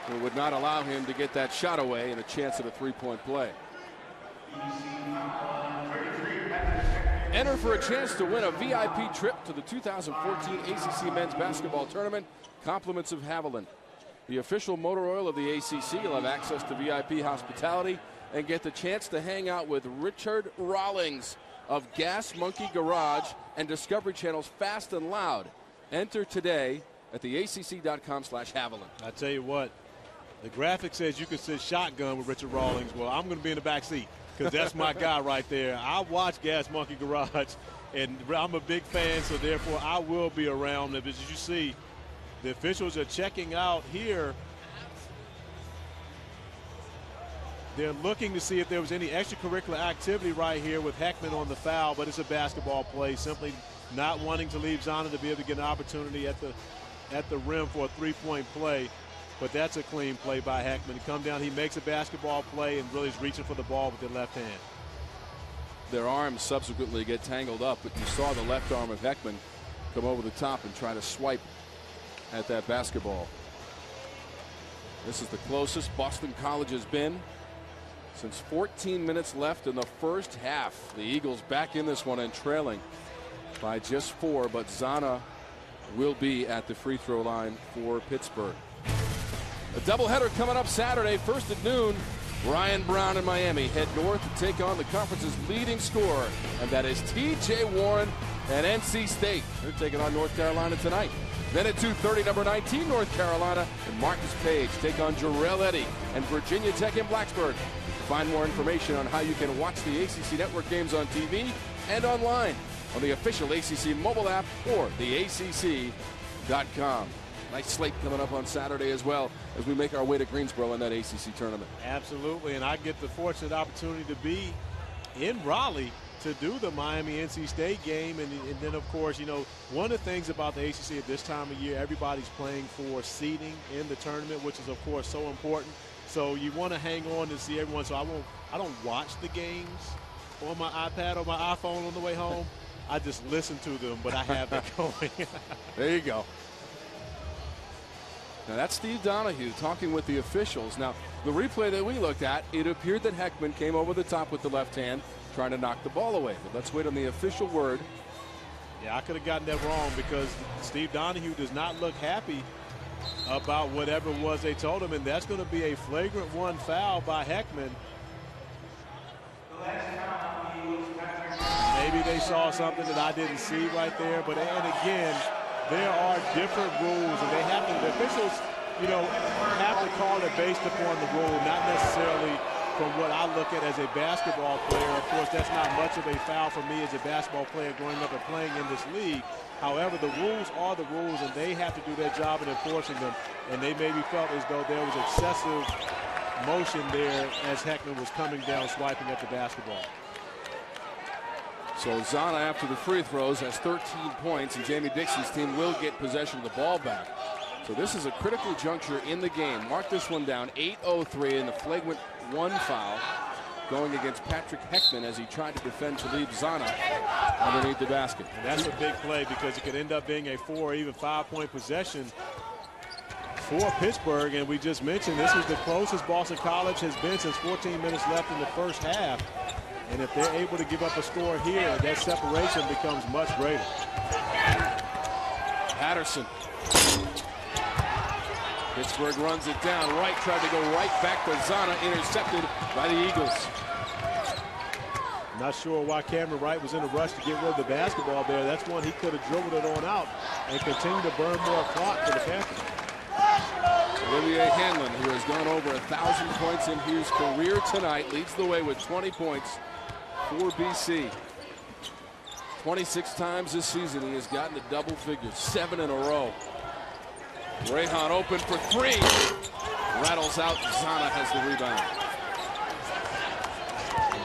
who would not allow him to get that shot away and a chance at a 3-point play. Enter for a chance to win a VIP trip to the 2014 ACC Men's Basketball Tournament. Compliments of Haviland. The official motor oil of the ACC. You'll have access to VIP hospitality and get the chance to hang out with Richard Rawlings of Gas Monkey Garage and Discovery Channel's Fast and Loud. Enter today at theacc.com/Haviland. I tell you what, the graphic says you can sit shotgun with Richard Rawlings. Well, I'm going to be in the back seat, because that's my guy right there. I watch Gas Monkey Garage, and I'm a big fan, so therefore I will be around them. As you see, the officials are checking out here. They're looking to see if there was any extracurricular activity right here with Heckman on the foul, but it's a basketball play, simply not wanting to leave Zana to be able to get an opportunity at the rim for a 3-point play. But that's a clean play by Heckman. Come down, he makes a basketball play and really is reaching for the ball with the left hand. Their arms subsequently get tangled up, but you saw the left arm of Heckman come over the top and try to swipe at that basketball. This is the closest Boston College has been since 14 minutes left in the first half. The Eagles back in this one and trailing by just 4, but Zana will be at the free throw line for Pittsburgh. A doubleheader coming up Saturday, first at noon. Ryan Brown and Miami head north to take on the conference's leading scorer, and that is T.J. Warren and NC State. They're taking on North Carolina tonight. Then at 2:30, number 19, North Carolina, and Marcus Page take on Jarrell Eddy and Virginia Tech in Blacksburg. Find more information on how you can watch the ACC Network games on TV and online on the official ACC mobile app or theacc.com. Nice slate coming up on Saturday as well as we make our way to Greensboro in that ACC tournament. Absolutely, and I get the fortunate opportunity to be in Raleigh to do the Miami-NC State game. And then, of course, you know, one of the things about the ACC at this time of year, everybody's playing for seeding in the tournament, which is, of course, so important. So you want to hang on to see everyone. So I don't watch the games on my iPad or my iPhone on the way home. I just listen to them, but I have that going. There you go. Now that's Steve Donahue talking with the officials. Now the replay that we looked at, it appeared that Heckman came over the top with the left hand trying to knock the ball away. But let's wait on the official word. Yeah, I could have gotten that wrong because Steve Donahue does not look happy about whatever it was they told him, and that's going to be a flagrant 1 foul by Heckman. Maybe they saw something that I didn't see right there, but and again, there are different rules, and they have to, the officials, you know, have to call it based upon the rule, not necessarily from what I look at as a basketball player. Of course, that's not much of a foul for me as a basketball player growing up and playing in this league. However, the rules are the rules, and they have to do their job in enforcing them, and they maybe felt as though there was excessive motion there as Heckman was coming down, swiping at the basketball. So Zana, after the free throws, has 13 points, and Jamie Dixon's team will get possession of the ball back. So this is a critical juncture in the game. Mark this one down, 8:03 in the flagrant 1 foul going against Patrick Heckman as he tried to defend Talib Zana underneath the basket. And that's a big play because it could end up being a 4 or even 5-point possession for Pittsburgh. And we just mentioned this is the closest Boston College has been since 14 minutes left in the first half. And if they're able to give up a score here, that separation becomes much greater. Patterson. Pittsburgh runs it down. Wright tried to go right back to Zana, intercepted by the Eagles. Not sure why Cameron Wright was in a rush to get rid of the basketball there. That's one he could have dribbled it on out and continue to burn more clock for the Panthers. Olivier Hanlon, who has gone over 1,000 points in his career tonight, leads the way with 20 points for BC. 26 times this season he has gotten to double figures, 7 in a row. Rayhan open for 3. Rattles out. Zana has the rebound.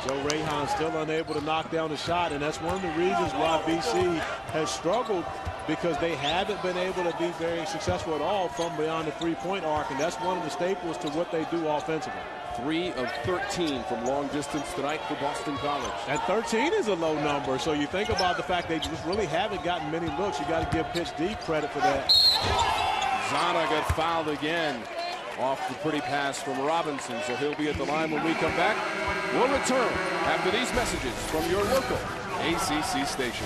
Joe Rayhan still unable to knock down the shot, and that's one of the reasons why BC has struggled, because they haven't been able to be very successful at all from beyond the three-point arc, and that's one of the staples to what they do offensively. 3 of 13 from long distance tonight for Boston College. And 13 is a low number, so you think about the fact they just really haven't gotten many looks. You got to give Pitch D credit for that. Zana got fouled again off the pretty pass from Robinson, so he'll be at the line when we come back. We'll return after these messages from your local ACC station.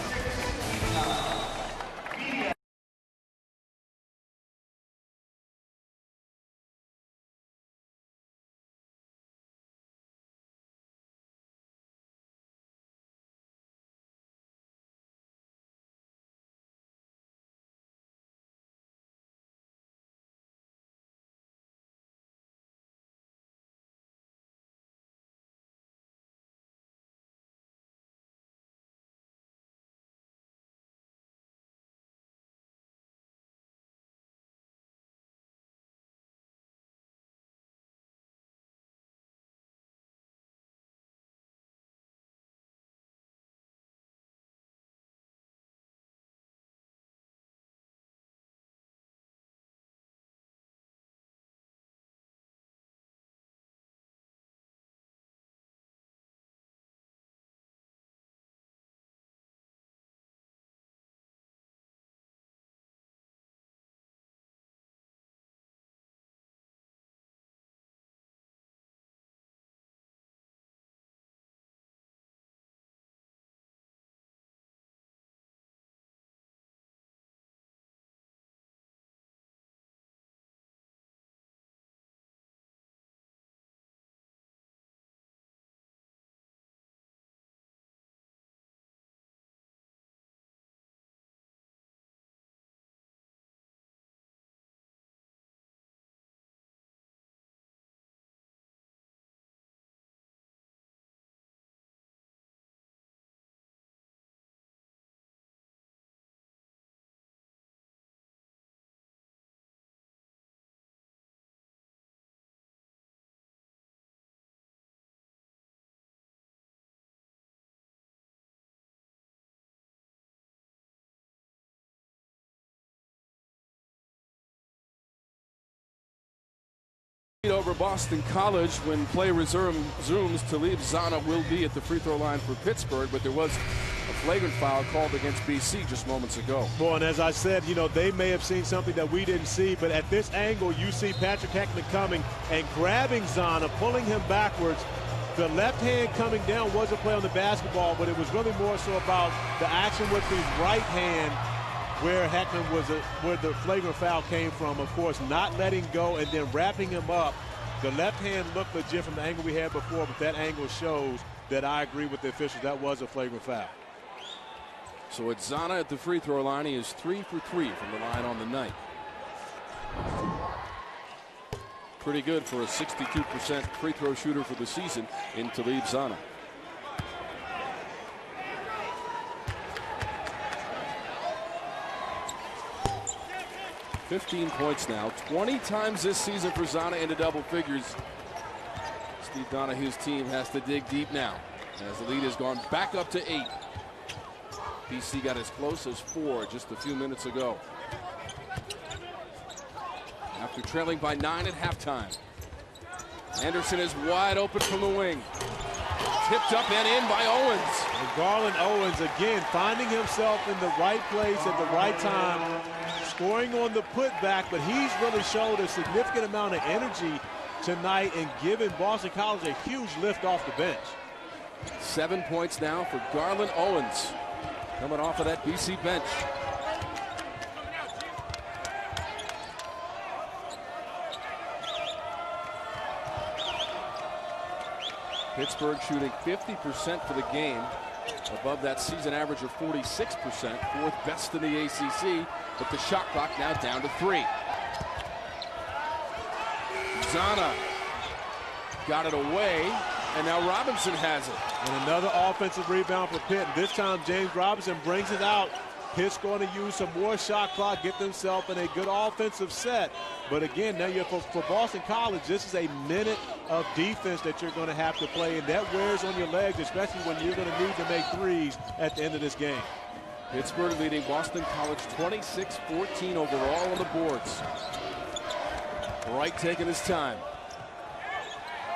Over Boston College when play resumes. Talib Zana will be at the free throw line for Pittsburgh, but there was a flagrant foul called against BC just moments ago. Well, and as I said, you know, they may have seen something that we didn't see, but at this angle, you see Patrick Heckman coming and grabbing Zana, pulling him backwards. The left hand coming down was a play on the basketball, but it was really more so about the action with the right hand, where Heckman was, where the flagrant foul came from. Of course, not letting go and then wrapping him up. The left hand looked legit from the angle we had before, but that angle shows that I agree with the officials. That was a flagrant foul. So it's Zana at the free throw line. He is 3 for 3 from the line on the night. Pretty good for a 62% free throw shooter for the season in Talib Zana. $15 points now, 20 times this season for Zana into double figures. Steve Donahue's team has to dig deep now as the lead has gone back up to 8. BC got as close as 4 just a few minutes ago. After trailing by 9 at halftime. Anderson is wide open from the wing. Tipped up and in by Owens. And Garland Owens again finding himself in the right place at the right time, scoring on the putback, but he's really showed a significant amount of energy tonight and giving Boston College a huge lift off the bench. 7 points now for Garland Owens, coming off of that BC bench. Pittsburgh shooting 50% for the game, above that season average of 46%, fourth best in the ACC, but the shot clock now down to 3. Zana got it away, and now Robinson has it. And another offensive rebound for Pitt. This time James Robinson brings it out. Pitt's going to use some more shot clock, get themselves in a good offensive set. But again, now for Boston College, this is a minute of defense that you're going to have to play, and that wears on your legs, especially when you're going to need to make threes at the end of this game. Pittsburgh leading Boston College 26-14 overall on the boards. Wright taking his time.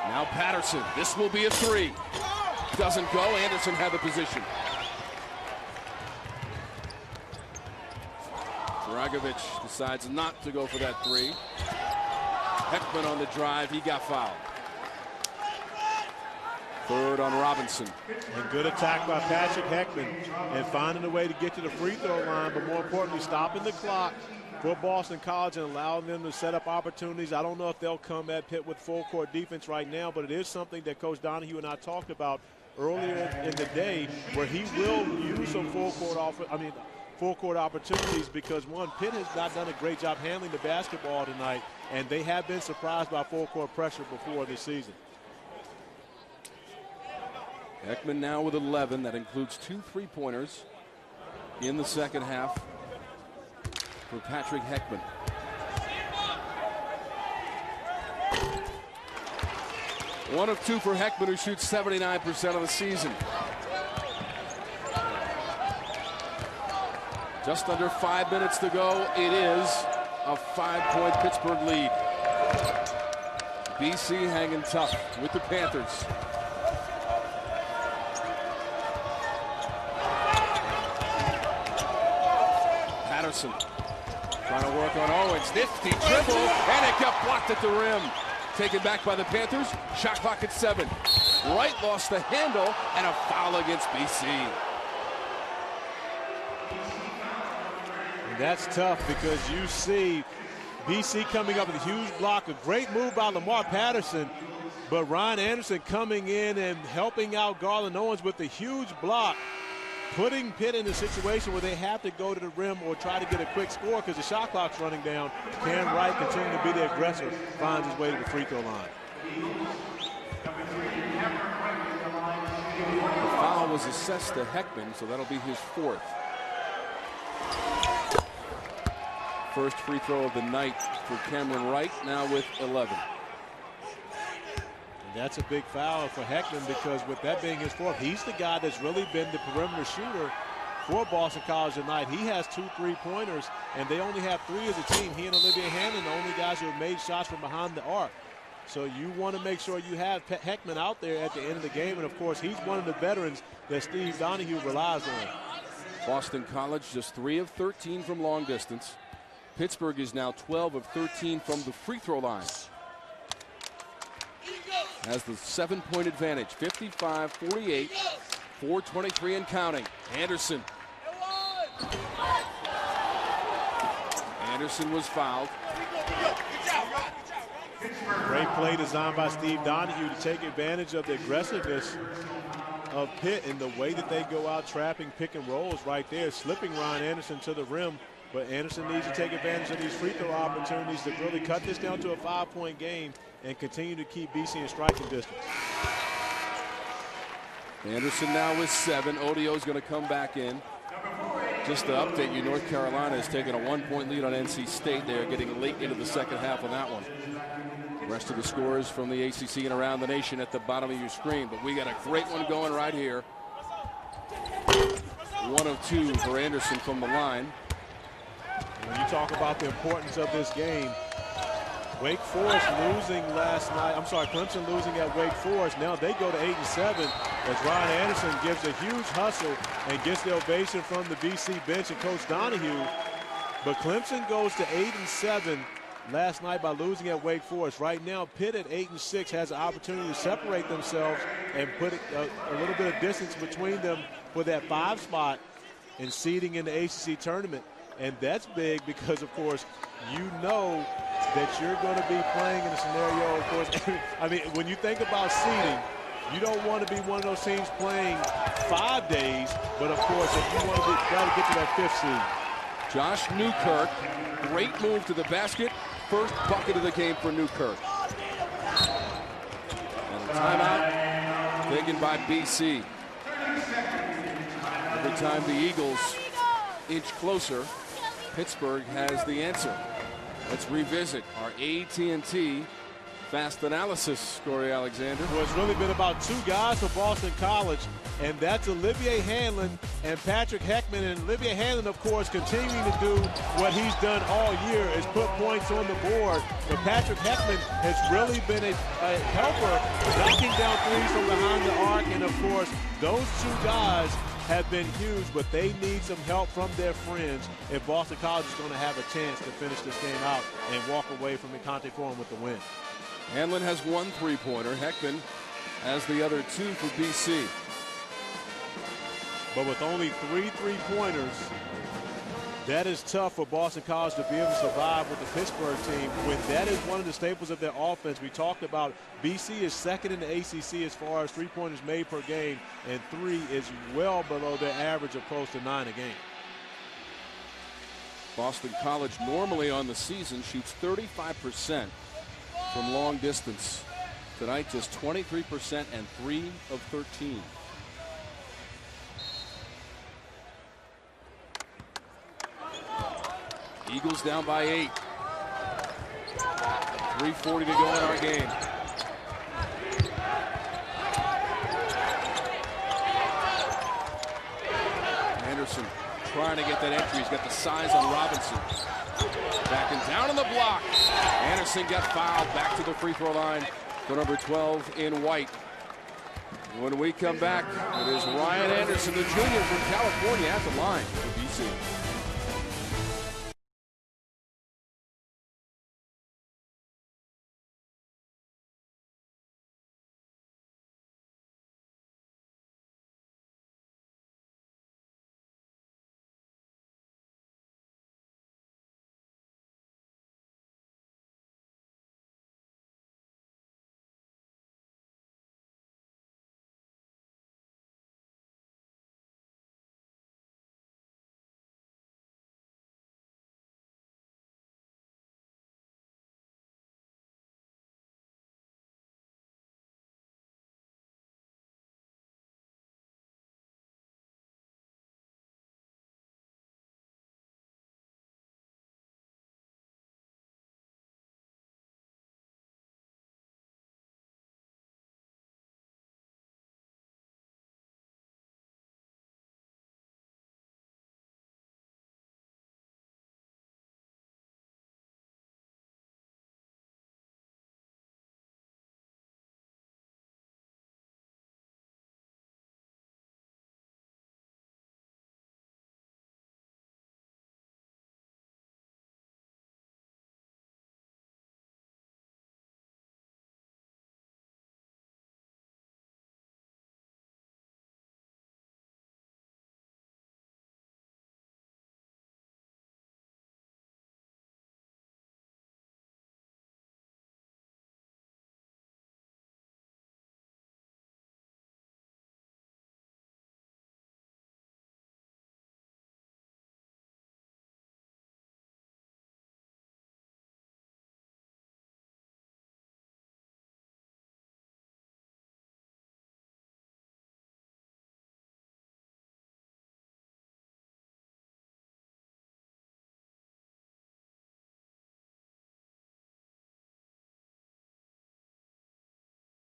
Now Patterson. This will be a 3. Doesn't go. Anderson had the position. Dragovic decides not to go for that 3. Heckman on the drive. He got fouled. Third on Robinson. And good attack by Patrick Heckman and finding a way to get to the free throw line, but more importantly, stopping the clock for Boston College and allowing them to set up opportunities. I don't know if they'll come at Pitt with full court defense right now, but it is something that Coach Donahue and I talked about earlier in the day, where he will use some full court opportunities, because one, Pitt has not done a great job handling the basketball tonight, and they have been surprised by full court pressure before this season. Heckman now with 11. That includes 2 3-pointers in the second half for Patrick Heckman. One of 2 for Heckman, who shoots 79% of the season. Just under 5 minutes to go. It is a 5-point Pittsburgh lead. BC hanging tough with the Panthers. Patterson trying to work on Owens. Nifty dribble, and it got blocked at the rim. Taken back by the Panthers. Shot clock at 7. Wright lost the handle, and a foul against BC. And that's tough, because you see BC coming up with a huge block. A great move by Lamar Patterson, but Ryan Anderson coming in and helping out Garland Owens with a huge block, putting Pitt in a situation where they have to go to the rim or try to get a quick score because the shot clock's running down. Cam Wright, continuing to be the aggressor, finds his way to the free throw line. The foul was assessed to Heckman, so that'll be his 4th. First free throw of the night for Cameron Wright, now with 11. And that's a big foul for Heckman, because with that being his 4th, he's the guy that's really been the perimeter shooter for Boston College tonight. He has 2 3-pointers, and they only have 3 as a team. He and Olivier Hannon, the only guys who have made shots from behind the arc. So you want to make sure you have Heckman out there at the end of the game, and of course he's one of the veterans that Steve Donahue relies on. Boston College just 3 of 13 from long distance. Pittsburgh is now 12 of 13 from the free throw line. Has the 7-point advantage, 55-48, 4:23 and counting. Anderson. Anderson was fouled. Great play designed by Steve Donahue to take advantage of the aggressiveness of Pitt in the way that they go out trapping pick and rolls right there, slipping Ryan Anderson to the rim. But Anderson needs to take advantage of these free throw opportunities to really cut this down to a 5-point game and continue to keep BC in striking distance. Anderson now with 7. Odio's going to come back in. Just to update you, North Carolina has taken a 1-point lead on NC State. They're getting late into the second half on that one. The rest of the scores from the ACC and around the nation at the bottom of your screen. But we got a great one going right here. 1 of 2 for Anderson from the line. When you talk about the importance of this game, Wake Forest losing last night. Clemson losing at Wake Forest. Now they go to 8-7 as Ryan Anderson gives a huge hustle and gets the ovation from the BC bench and Coach Donahue. But Clemson goes to 8-7 last night by losing at Wake Forest. Right now, Pitt at 8-6 has an opportunity to separate themselves and put a little bit of distance between them for that 5 spot and seeding in the ACC tournament. And that's big because, of course, you know that you're going to be playing in a scenario, of course. I mean, when you think about seeding, You don't want to be one of those teams playing 5 days, but of course, if you want to try to get to that 5th seed. Josh Newkirk, great move to the basket. First bucket of the game for Newkirk. And a timeout taken by BC. Every time the Eagles inch closer, Pittsburgh has the answer. Let's revisit our AT&T Fast Analysis, Corey Alexander. Well, it's really been about 2 guys for Boston College, and that's Olivier Hanlon and Patrick Heckman. And Olivier Hanlon, of course, continuing to do what he's done all year, is put points on the board. But Patrick Heckman has really been a helper, knocking down threes from behind the arc. And, of course, those 2 guys have been huge, but they need some help from their friends if Boston College is going to have a chance to finish this game out and walk away from the Conte Forum with the win. Hanlon has 1 3-pointer. Heckman has the other 2 for BC. But with only 3 3-pointers, that is tough for Boston College to be able to survive with the Pittsburgh team when that is one of the staples of their offense. We talked about BC is second in the ACC as far as 3-pointers made per game, and 3 is well below their average of close to 9 a game. Boston College normally on the season shoots 35% from long distance. Tonight just 23% and 3 of 13. Eagles down by 8. 3:40 to go in our game. Anderson trying to get that entry. He's got the size on Robinson. Backing down on the block. Anderson got fouled. Back to the free throw line for number 12 in white. When we come back, it is Ryan Anderson, the junior from California, at the line for BC.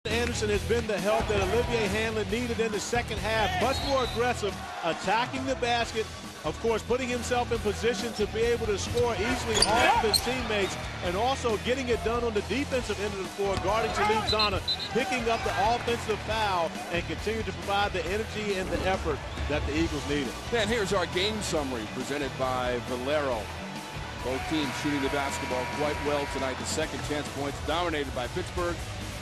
Anderson has been the help that Olivier Hanlon needed in the second half. Much more aggressive, attacking the basket, of course, putting himself in position to be able to score easily off his teammates, and also getting it done on the defensive end of the floor, guarding Talib Zana, picking up the offensive foul, and continue to provide the energy and the effort that the Eagles needed. And here's our game summary presented by Valero. Both teams shooting the basketball quite well tonight. The second chance points dominated by Pittsburgh.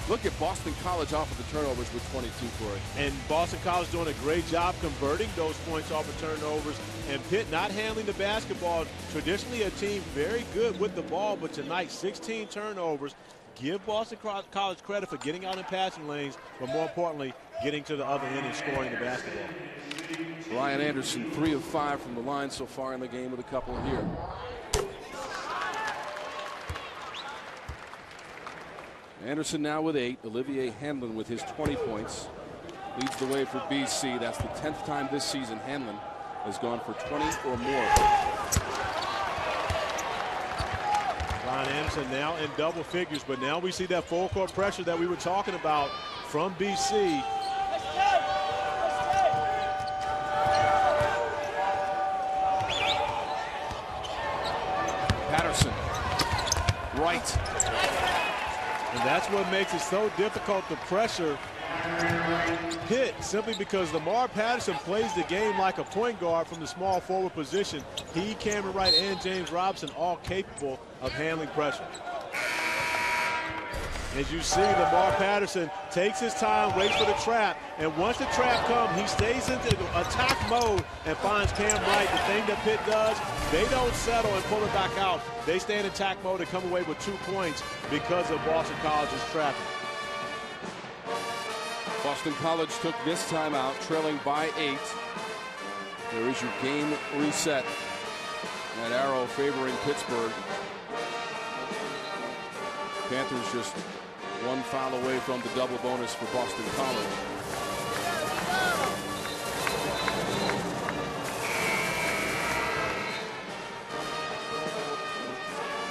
Look at Boston College off of the turnovers with 22, Corey. And Boston College doing a great job converting those points off of turnovers. And Pitt not handling the basketball. Traditionally a team very good with the ball, but tonight 16 turnovers. give Boston College credit for getting out in passing lanes, but more importantly, getting to the other end and scoring the basketball. Ryan Anderson, 3 of 5 from the line so far in the game with a couple here. Anderson now with 8. Olivier Hanlon with his 20 points. Leads the way for BC. That's the 10th time this season Hanlon has gone for 20 or more. Ryan Anderson now in double figures, but now we see that full court pressure that we were talking about from BC. Patterson, right. And that's what makes it so difficult to pressure Pitt, simply because Lamar Patterson plays the game like a point guard from the small forward position. He, Cameron Wright, and James Robinson all capable of handling pressure. As you see, Lamar Patterson takes his time, waits for the trap, and once the trap comes, he stays into attack mode and finds Cam Wright. The thing that Pitt does, they don't settle and pull it back out. They stay in attack mode and come away with 2 points because of Boston College's trapping. Boston College took this timeout, trailing by 8. There is your game reset. That arrow favoring Pittsburgh. Panthers just 1 foul away from the double bonus for Boston College.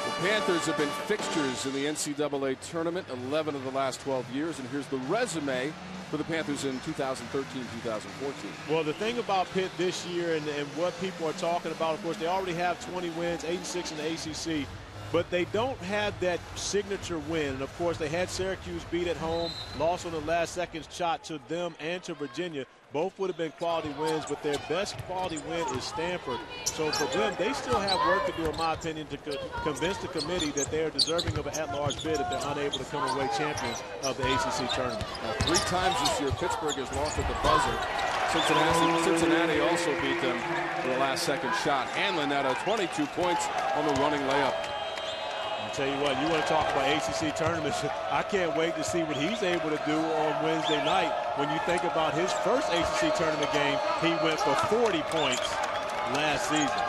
The Panthers have been fixtures in the NCAA tournament 11 of the last 12 years, and here's the resume for the Panthers in 2013-2014. Well, the thing about Pitt this year and what people are talking about, of course, they already have 20 wins, 8-6 in the ACC. But they don't have that signature win. And, of course, they had Syracuse beat at home, lost on the last-second shot to them and to Virginia. Both would have been quality wins, but their best quality win is Stanford. So for them, they still have work to do, in my opinion, to convince the committee that they are deserving of an at-large bid if they're unable to come away champions of the ACC tournament. Now, 3 times this year, Pittsburgh has lost at the buzzer. Cincinnati also beat them for the last-second shot. Hanlon out of 22 points on the running layup. Tell you what, you want to talk about ACC tournaments. I can't wait to see what he's able to do on Wednesday night. When you think about his first ACC tournament game, he went for 40 points last season.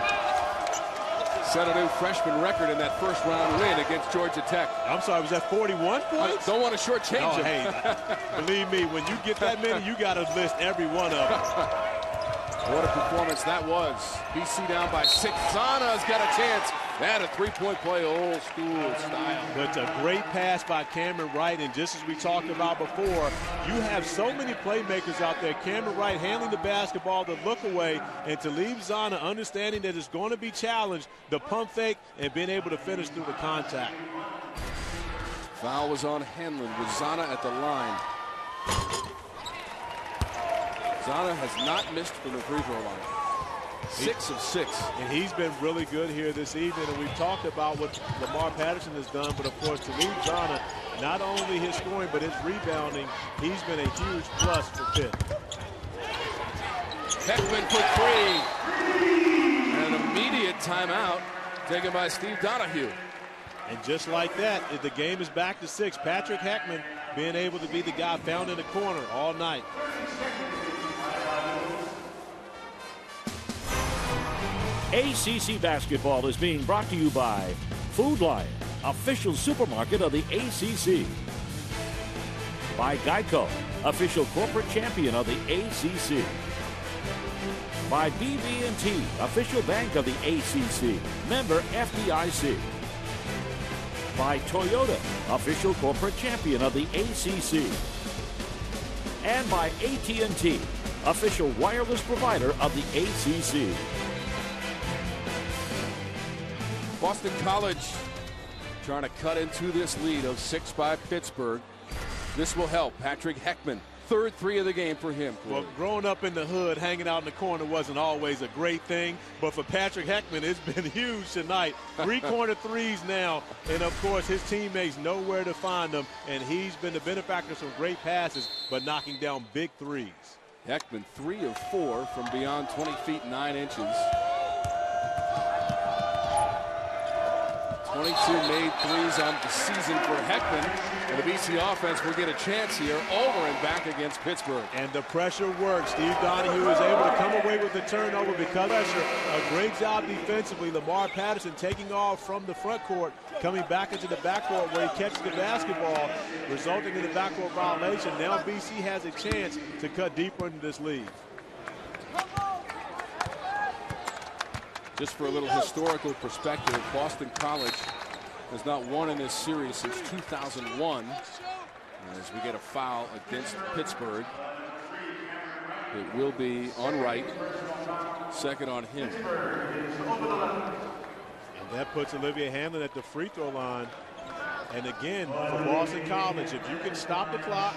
Set a new freshman record in that first-round win against Georgia Tech. I'm sorry, was that 41 points? I don't want to shortchange him. Hey, believe me, when you get that many, you got to list every one of them. What a performance that was. BC down by 6. Zana's got a chance. That a 3-point play, old school style. But it's a great pass by Cameron Wright, and just as we talked about before, you have so many playmakers out there. Cameron Wright handling the basketball, the look away, and to leave Zana understanding that it's going to be challenged, the pump fake, and being able to finish through the contact. Foul was on Hanlon with Zana at the line. Zana has not missed from the free throw line. 6 of 6. And he's been really good here this evening, and we've talked about what Lamar Patterson has done, but of course, to leave Zana, not only his scoring, but his rebounding, he's been a huge plus for Pitt. Heckman for 3. And an immediate timeout taken by Steve Donahue. And just like that, the game is back to 6. Patrick Heckman being able to be the guy found in the corner all night. ACC basketball is being brought to you by Food Lion, official supermarket of the ACC. By Geico, official corporate champion of the ACC. By BB&T, official bank of the ACC, member FDIC. By Toyota, official corporate champion of the ACC. And by AT&T, official wireless provider of the ACC. Boston College trying to cut into this lead of 6 by Pittsburgh. This will help. Patrick Heckman, 3rd 3 of the game for him. Well, growing up in the hood, hanging out in the corner wasn't always a great thing, but for Patrick Heckman, it's been huge tonight. 3 corner threes now, and of course, his teammates know where to find them, and he's been the benefactor of some great passes, but knocking down big threes. Heckman, 3 of 4 from beyond 20 feet 9 inches. 22 made threes on the season for Heckman. And the BC offense will get a chance here over and back against Pittsburgh. And the pressure works. Steve Donahue is able to come away with the turnover because of pressure. A great job defensively. Lamar Patterson taking off from the front court, coming back into the backcourt where he catches the basketball, resulting in the backcourt violation. Now BC has a chance to cut deeper into this lead. Just for a little historical perspective, Boston College has not won in this series since 2001. As we get a foul against Pittsburgh, it will be on Wright, second on him. And that puts Olivier Hamlin at the free throw line. And again, for Boston College, if you can stop the clock,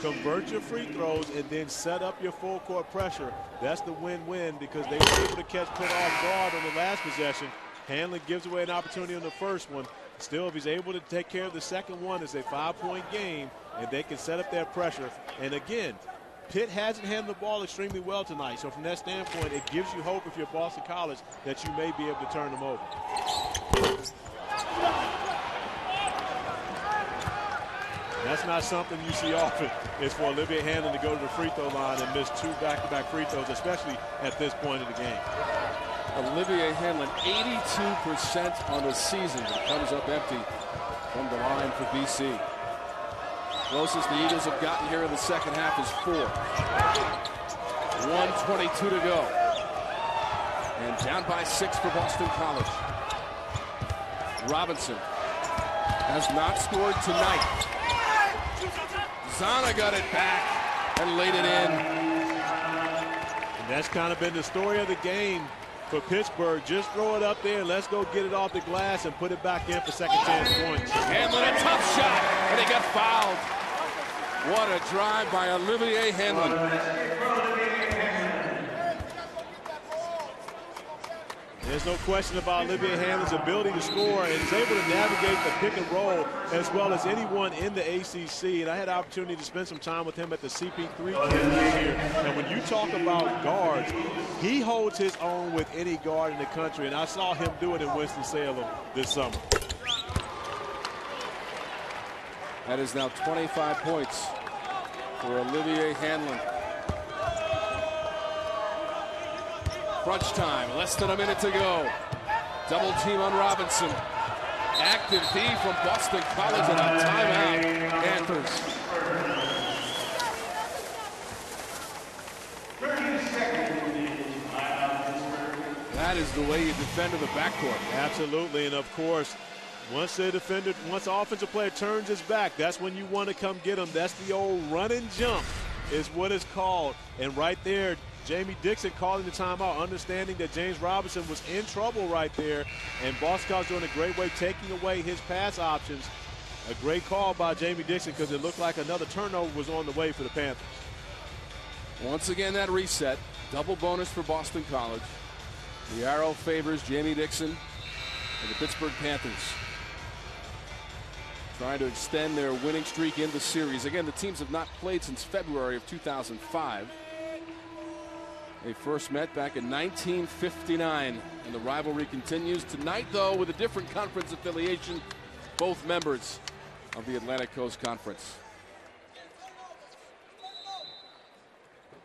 convert your free throws, and then set up your full court pressure, that's the win-win, because they were able to catch Pitt off guard on the last possession. Hamlin gives away an opportunity on the first one. Still, if he's able to take care of the second one, it's a 5-point game, and they can set up their pressure. And again, Pitt hasn't handled the ball extremely well tonight. So from that standpoint, it gives you hope if you're Boston College that you may be able to turn them over. That's not something you see often, is for Olivier Hamlin to go to the free throw line and miss 2 back-to-back free throws, especially at this point of the game. Olivier Hamlin, 82% on the season, but comes up empty from the line for BC. Closest the Eagles have gotten here in the second half is 4. 1:22 to go. And down by 6 for Boston College. Robinson has not scored tonight. Zana got it back and laid it in. And that's kind of been the story of the game for Pittsburgh. Just throw it up there and let's go get it off the glass and put it back in for second chance points. Hamlin, a tough shot, and he got fouled. What a drive by Olivier Hamlin. There's no question about Olivier Hamlin's ability to score, and he's able to navigate the pick and roll as well as anyone in the ACC. And I had the opportunity to spend some time with him at the CP3 camp this year. And when you talk about guards, he holds his own with any guard in the country. And I saw him do it in Winston-Salem this summer. That is now 25 points for Olivier Hamlin. Crunch time, less than a minute to go. Double team on Robinson. Active D from Boston College and a timeout. Panthers. That is the way you defend in the backcourt. Absolutely, and of course, once the offensive player turns his back, that's when you want to come get him. That's the old run and jump is what it's called. And right there, Jamie Dixon calling the timeout, understanding that James Robinson was in trouble right there, and Boston College doing a great way taking away his pass options. A great call by Jamie Dixon because it looked like another turnover was on the way for the Panthers. Once again, that reset. Double bonus for Boston College. The arrow favors Jamie Dixon and the Pittsburgh Panthers, trying to extend their winning streak in the series. Again, the teams have not played since February of 2005. They first met back in 1959, and the rivalry continues tonight, though, with a different conference affiliation, both members of the Atlantic Coast Conference.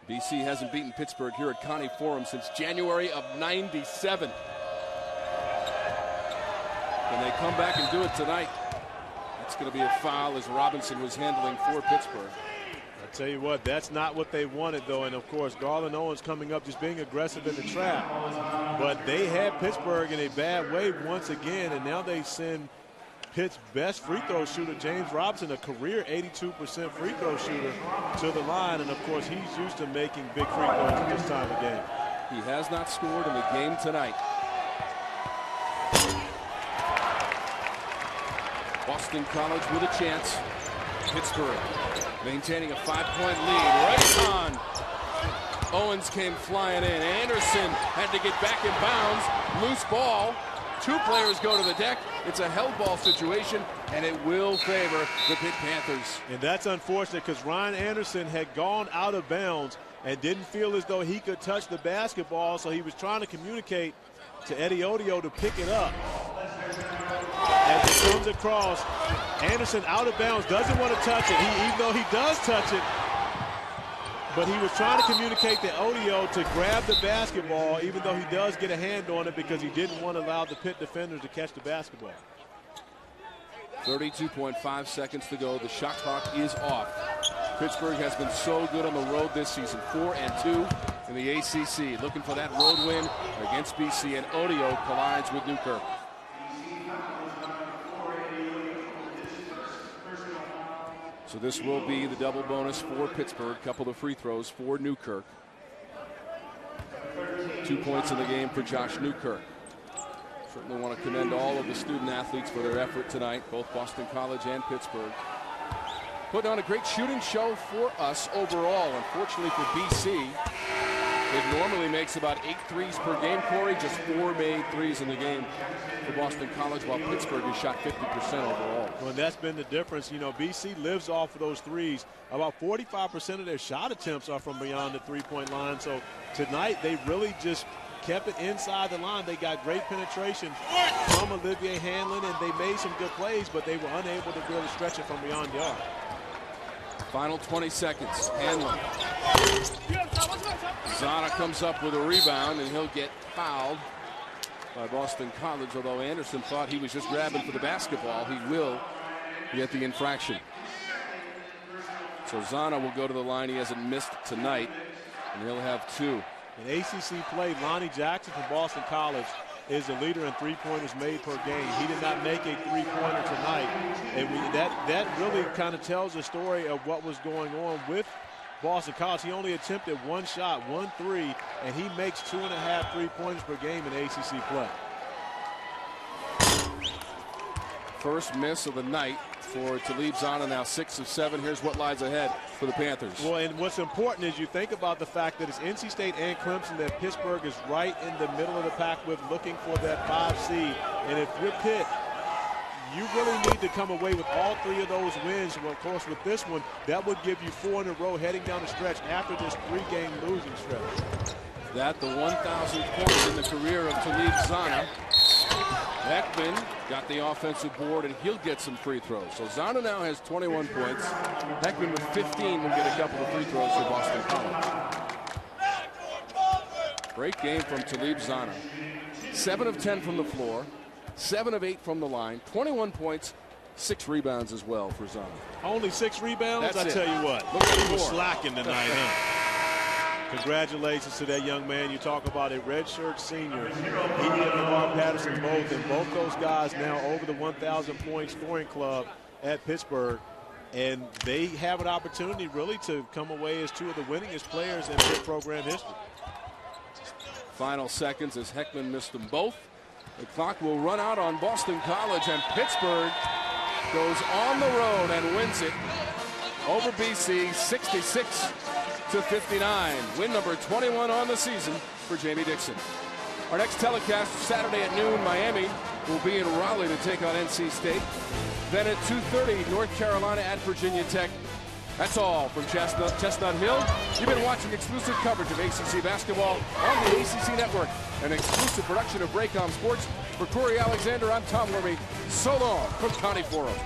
BC hasn't beaten Pittsburgh here at Connie Forum since January of '97. Can they come back and do it tonight? It's going to be a foul as Robinson was handling for Pittsburgh. I'll tell you what, that's not what they wanted, though. And, of course, Garland Owens coming up just being aggressive in the trap. But they had Pittsburgh in a bad way once again, and now they send Pitt's best free throw shooter, James Robinson, a career 82% free throw shooter, to the line. And, of course, he's used to making big free throws at this time of game. He has not scored in the game tonight. Boston College with a chance. Pittsburgh maintaining a 5-point lead. Right on. Owens came flying in. Anderson had to get back in bounds. Loose ball. 2 players go to the deck. It's a held ball situation, and it will favor the Pitt Panthers. And that's unfortunate because Ryan Anderson had gone out of bounds and didn't feel as though he could touch the basketball, so he was trying to communicate to Eddie Odio to pick it up. as it comes across. Anderson out of bounds, doesn't want to touch it. Even though he does touch it, but he was trying to communicate to Odio to grab the basketball, even though he does get a hand on it because he didn't want to allow the Pitt defenders to catch the basketball. 32.5 seconds to go. The shot clock is off. Pittsburgh has been so good on the road this season, 4-2 in the ACC. Looking for that road win against BC, and Odio collides with Newkirk. So this will be the double bonus for Pittsburgh. Couple of free throws for Newkirk. 2 points in the game for Josh Newkirk. Certainly want to commend all of the student athletes for their effort tonight, both Boston College and Pittsburgh. Putting on a great shooting show for us overall. Unfortunately for BC, it normally makes about 8 threes per game, Corey. Just 4 made threes in the game for Boston College, while Pittsburgh has shot 50% overall. Well, and that's been the difference. You know, BC lives off of those threes. About 45% of their shot attempts are from beyond the three-point line. So tonight they really just kept it inside the line. They got great penetration from Olivier Hanlon, and they made some good plays, but they were unable to really stretch it from beyond the arc. Final 20 seconds. Hanlon. Zana comes up with a rebound, and he'll get fouled by Boston College, although Anderson thought he was just grabbing for the basketball. He will get the infraction. So Zana will go to the line. He hasn't missed tonight, and he'll have 2. In ACC play, Lonnie Jackson from Boston College is the leader in three-pointers made per game. He did not make a three-pointer tonight. And that really kind of tells the story of what was going on with Boston College. He only attempted 1 shot, 1 3, and he makes 2.5 three-pointers per game in ACC play. First miss of the night for Talib Zana, now 6 of 7. Here's what lies ahead for the Panthers. Well, and what's important is you think about the fact that it's NC State and Clemson, that Pittsburgh is right in the middle of the pack with, looking for that 5 seed. And if you're Pitt, you really need to come away with all 3 of those wins. Well, of course, with this one, that would give you 4 in a row heading down the stretch after this 3-game losing stretch. That the 1,000th point in the career of Talib Zana. Heckman got the offensive board, and he'll get some free throws. So Zana now has 21 points. Heckman with 15 will get a couple of free throws for Boston College. Great game from Talib Zana. 7 of 10 from the floor, 7 of 8 from the line, 21 points, 6 rebounds as well for Zana. Only 6 rebounds? That's I tell you what, look at he the was board. slacking tonight, huh? Congratulations to that young man. You talk about a redshirt senior. He and Lamar Patterson both, and both those guys now over the 1,000-point scoring club at Pittsburgh. And they have an opportunity really to come away as 2 of the winningest players in Pitt program history. Final seconds as Heckman missed them both. The clock will run out on Boston College, and Pittsburgh goes on the road and wins it over BC 66-59. Win number 21 on the season for Jamie Dixon. Our next telecast Saturday at noon, Miami will be in Raleigh to take on NC State. Then at 2:30, North Carolina at Virginia Tech. That's all from Chestnut Hill. You've been watching exclusive coverage of ACC basketball on the ACC Network, an exclusive production of Raycom Sports. For Corey Alexander, I'm Tom Wormy. So long from Connie Forum.